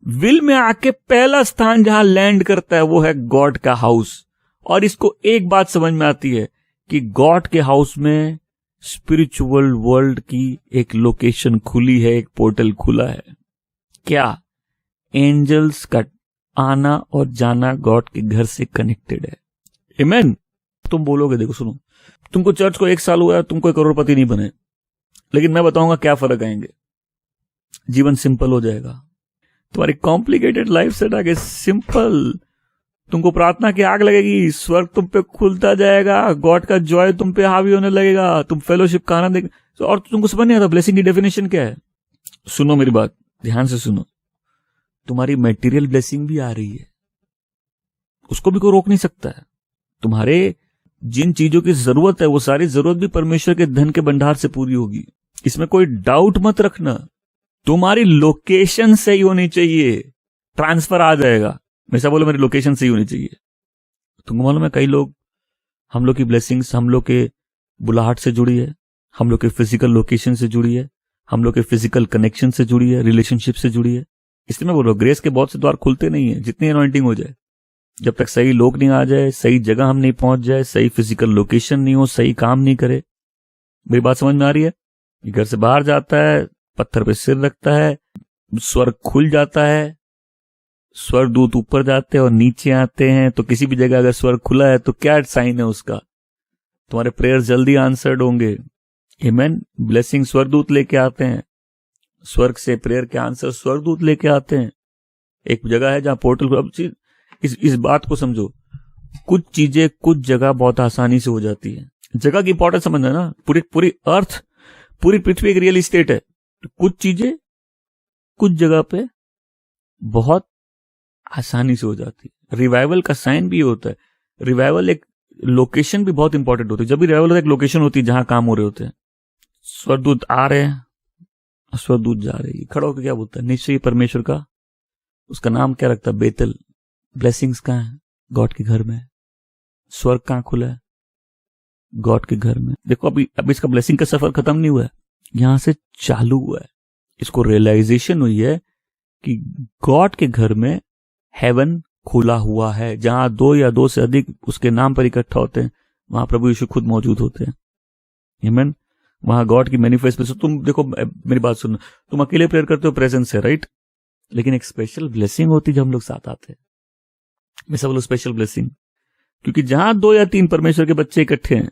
विल में आके पहला स्थान जहां लैंड करता है वो है गॉड का हाउस। और इसको एक बात समझ में आती है कि गॉड के हाउस में स्पिरिचुअल वर्ल्ड की एक लोकेशन खुली है, एक पोर्टल खुला है। क्या? एंजल्स का आना और जाना गॉड के घर से कनेक्टेड है। आमीन। तुम बोलोगे, देखो सुनो, तुमको चर्च को 1 साल हुआ है, तुम कोई करोड़पति नहीं बने, लेकिन मैं बताऊंगा क्या फर्क आएंगे। जीवन सिंपल हो जाएगा, तुम्हारी कॉम्प्लिकेटेड लाइफ सेट आगे सिंपल। तुमको प्रार्थना की आग लगेगी, स्वर्ग तुम पे खुलता जाएगा, गॉड का जॉय तुम पे हावी होने लगेगा, तुम फेलोशिप का आनंद देगा। और तुमको समझ नहीं आता ब्लेसिंग की डेफिनेशन क्या है। सुनो मेरी बात, ध्यान से सुनो। तुम्हारी मटेरियल ब्लेसिंग भी आ रही है, उसको भी कोई रोक नहीं सकता है। तुम्हारे जिन चीजों की जरूरत है वो सारी जरूरत भी परमेश्वर के धन के भंडार से पूरी होगी, इसमें कोई डाउट मत रखना। तुम्हारी लोकेशन सही होनी चाहिए, ट्रांसफर आ जाएगा। ऐसा बोलो, मेरी लोकेशन सही होनी चाहिए। तुमको मालूम है, कई लोग, हम लोग की ब्लेसिंग्स हम लोग के बुलाहट से जुड़ी है, हम लोग के फिजिकल लोकेशन से जुड़ी है, हम लोग के फिजिकल कनेक्शन से जुड़ी है, रिलेशनशिप से जुड़ी है। इसलिए मैं बोल रहा हूं, ग्रेस के बहुत से द्वार खुलते नहीं है जितनी अनॉइंटिंग हो जाए। जब तक सही लोग नहीं आ जाए, सही जगह हम नहीं पहुंच जाए, सही फिजिकल लोकेशन नहीं हो, सही काम नहीं करे। मेरी बात समझ में आ रही है? ये घर से बाहर जाता है, पत्थर पे सिर रखता है, स्वर्ग खुल जाता है, स्वर्ग दूत ऊपर जाते हैं और नीचे आते हैं। तो किसी भी जगह अगर स्वर्ग खुला है तो क्या साइन है उसका? तुम्हारे प्रेयर जल्दी आंसर्ड होंगे। आमीन। ब्लेसिंग स्वर्गदूत लेके आते हैं, स्वर्ग से प्रेयर के आंसर स्वर्गदूत लेके आते हैं। एक जगह है जहां पोर्टल। अब इस बात को समझो, कुछ चीजें कुछ जगह बहुत आसानी से हो जाती है। जगह की इंपॉर्टेंस समझना ना। पूरी अर्थ, पूरी पृथ्वी एक रियल इस्टेट है। तो कुछ चीजें कुछ जगह पे बहुत आसानी से हो जाती है। रिवाइवल का साइन भी होता है। रिवाइवल एक लोकेशन भी बहुत इंपॉर्टेंट होती है। जब भी रिवाइवल एक लोकेशन होती है जहां काम हो रहे होते हैं, स्वर्गदूत आ रहे हैं, स्वर्गदूत जा रहे हैं, खड़ा होकर क्या बोलता है? निश्चय परमेश्वर का, उसका नाम क्या रखता है? बेतल। ब्लेसिंग्स कहां है? गॉड के घर में। स्वर्ग कहां खुला है? गॉड के घर में। देखो अभी इसका ब्लेसिंग का सफर खत्म नहीं हुआ है, यहां से चालू हुआ है। इसको रियलाइजेशन हुई है कि गॉड के घर में हेवन खुला हुआ है। जहां 2 या 2 से अधिक उसके नाम पर इकट्ठा होते हैं, वहां प्रभु यीशु खुद मौजूद होते हैं। आमीन। वहां गॉड की मैनिफेस्टेशन। तुम देखो, मेरी बात सुनो, तुम अकेले प्रेयर करते हो, प्रेजेंस है, राइट, लेकिन एक स्पेशल ब्लेसिंग होती है जब हम लोग साथ आते हैं। मैं सब बोलो स्पेशल ब्लेसिंग, क्योंकि जहां 2 या 3 परमेश्वर के बच्चे इकट्ठे हैं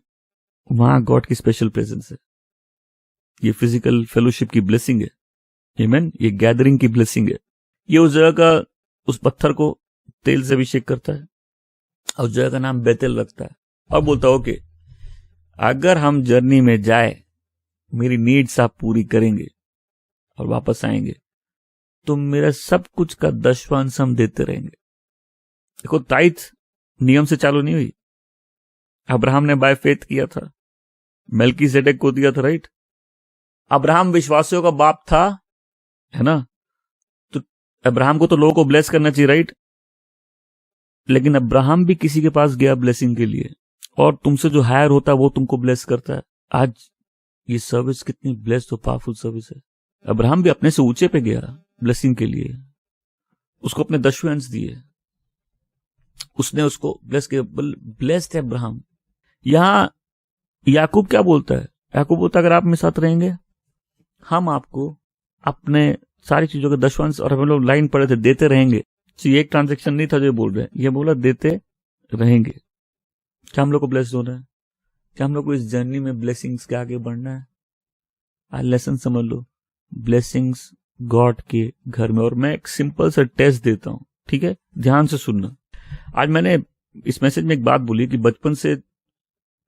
वहां गॉड की स्पेशल प्रेजेंस है। ये फिजिकल फेलोशिप की ब्लेसिंग है। आमीन। ये गैदरिंग की ब्लेसिंग है। ये उस जगह का, उस पत्थर को तेल से अभिषेक करता है और उस जगह का नाम बेतेल रखता है और बोलता है, ओके, अगर हम जर्नी में जाए, मेरी नीड्स आप पूरी करेंगे और वापस आएंगे, तो मेरा सब कुछ का 10वां हम देते रहेंगे। देखो, ताइथ नियम से चालू नहीं हुई। अब्राहम ने बाय फेथ किया था, मेल्कीसेडेक को दिया था, राइट। अब्राहम विश्वासियों का बाप था, है ना। तो अब्राहम को तो लोगों को ब्लेस करना चाहिए, राइट। लेकिन अब्राहम भी किसी के पास गया ब्लेसिंग के लिए, और तुमसे जो हायर होता है वो तुमको ब्लेस करता है। आज ये सर्विस कितनी ब्लेस्ड और पावरफुल सर्विस है। अब्राहम भी अपने से ऊंचे पे गया ब्लेसिंग के लिए, उसको अपने 10वें अंश दिए, उसने उसको ब्लेस किया। ब्लेस्ड है अब्राहम। यहां याकूब क्या बोलता है? याकूब बोलता है अगर आप मेरे साथ रहेंगे, हम आपको अपने सारी चीजों के दशवंश, और हम लोग लाइन पढ़े थे, देते रहेंगे। तो ये एक ट्रांजेक्शन नहीं था जो बोल रहे हैं, ये बोला देते रहेंगे। क्या हम लोग को ब्लेस्ड होना है? क्या हम लोग को इस जर्नी में ब्लेसिंग्स के आगे बढ़ना है? आज लेसन समझ लो, ब्लेसिंग्स गॉड के घर में। और मैं एक सिंपल सा टेस्ट देता हूं, ठीक है, ध्यान से सुनना। आज मैंने इस मैसेज में एक बात बोली कि बचपन से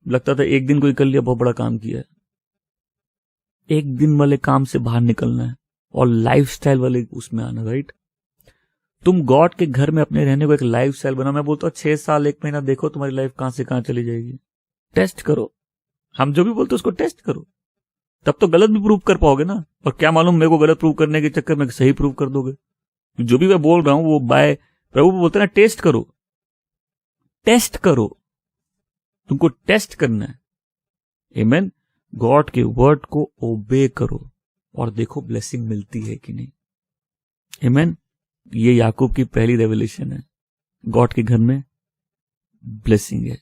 लगता था एक दिन कोई कर लिया बहुत बड़ा काम किया है। एक दिन वाले काम से बाहर निकलना है और लाइफस्टाइल वाले उसमें आना, राइट? तुम गॉड के घर में अपने रहने को एक लाइफस्टाइल बना। मैं बोलता हूँ 6 साल 1 महीना देखो तुम्हारी लाइफ कहां से कहां चली जाएगी। टेस्ट करो, हम जो भी बोलते उसको टेस्ट करो, तब तो गलत भी प्रूव कर पाओगे ना। और क्या मालूम मेरे को गलत प्रूव करने के चक्कर में सही प्रूव कर दोगे। जो भी मैं बोल रहा हूं वो बाय प्रभु बोलते ना, टेस्ट करो, टेस्ट करो, तुमको टेस्ट करना है। आमीन। गॉड के वर्ड को ओबे करो और देखो ब्लेसिंग मिलती है कि नहीं। आमीन। ये याकूब की पहली रेवलेशन है। गॉड के घर में ब्लेसिंग है,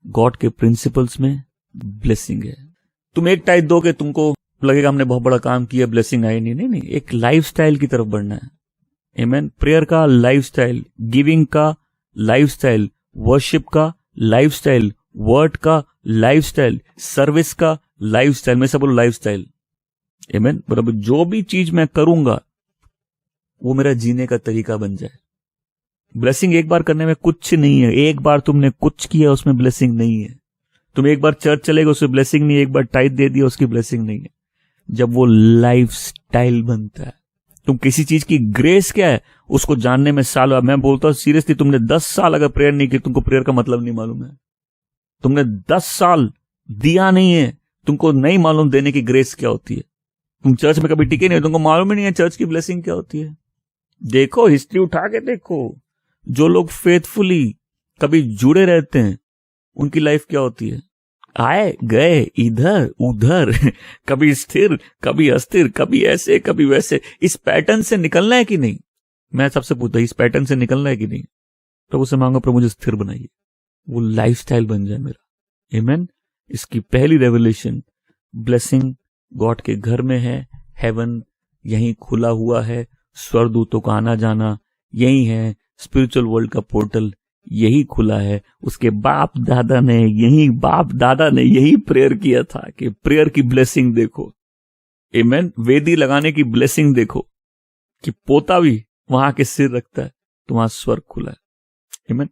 गॉड के प्रिंसिपल्स में ब्लेसिंग है। तुम एक टाइप दोगे, तुमको लगेगा हमने बहुत बड़ा काम किया, ब्लेसिंग आई नहीं। नहीं नहीं, एक लाइफस्टाइल की तरफ बढ़ना है। आमीन। प्रेयर का लाइफस्टाइल, गिविंग का लाइफस्टाइल, वर्शिप का लाइफस्टाइल, वर्ड का लाइफस्टाइल, सर्विस का लाइफस्टाइल। मैं सब बोलूं लाइफस्टाइल। आमीन। बराबर जो भी चीज मैं करूंगा वो मेरा जीने का तरीका बन जाए। ब्लेसिंग एक बार करने में कुछ नहीं है। एक बार तुमने कुछ किया उसमें ब्लेसिंग नहीं है। तुम एक बार चर्च चले गए उसमें ब्लेसिंग नहीं है। एक बार टाइट दे दिया उसकी ब्लेसिंग नहीं है। जब वो लाइफस्टाइल बनता है, तुम किसी चीज की ग्रेस क्या है उसको जानने में साल। मैं बोलता हूं सीरियसली, तुमने 10 साल अगर प्रेयर नहीं की, तुमको प्रेयर का मतलब नहीं मालूम है। तुमने 10 साल दिया नहीं है, तुमको नहीं मालूम देने की ग्रेस क्या होती है। तुम चर्च में कभी टिके नहीं, तुमको मालूम ही नहीं है चर्च की ब्लेसिंग क्या होती है। देखो, हिस्ट्री उठा के देखो, जो लोग फेथफुली कभी जुड़े रहते हैं उनकी लाइफ क्या होती है। आए गए इधर उधर, कभी स्थिर कभी अस्थिर, कभी ऐसे कभी वैसे। इस पैटर्न से निकलना है कि नहीं? मैं सबसे पूछता, इस पैटर्न से निकलना है कि नहीं? प्रभु से मांगो, प्रभु मुझे स्थिर बनाइए, वो लाइफस्टाइल बन जाए मेरा। आमीन। इसकी पहली रेवलेशन, ब्लेसिंग गॉड के घर में है। हेवन यहीं खुला हुआ है, स्वर्गदूतों का आना जाना यही है, स्पिरिचुअल वर्ल्ड का पोर्टल यही खुला है। उसके बाप दादा ने यही प्रेयर किया था कि प्रेयर की ब्लेसिंग देखो। आमीन। वेदी लगाने की ब्लेसिंग देखो कि पोता भी वहां के सिर रखता है, तुम्हारा स्वर्ग खुला है। आमीन।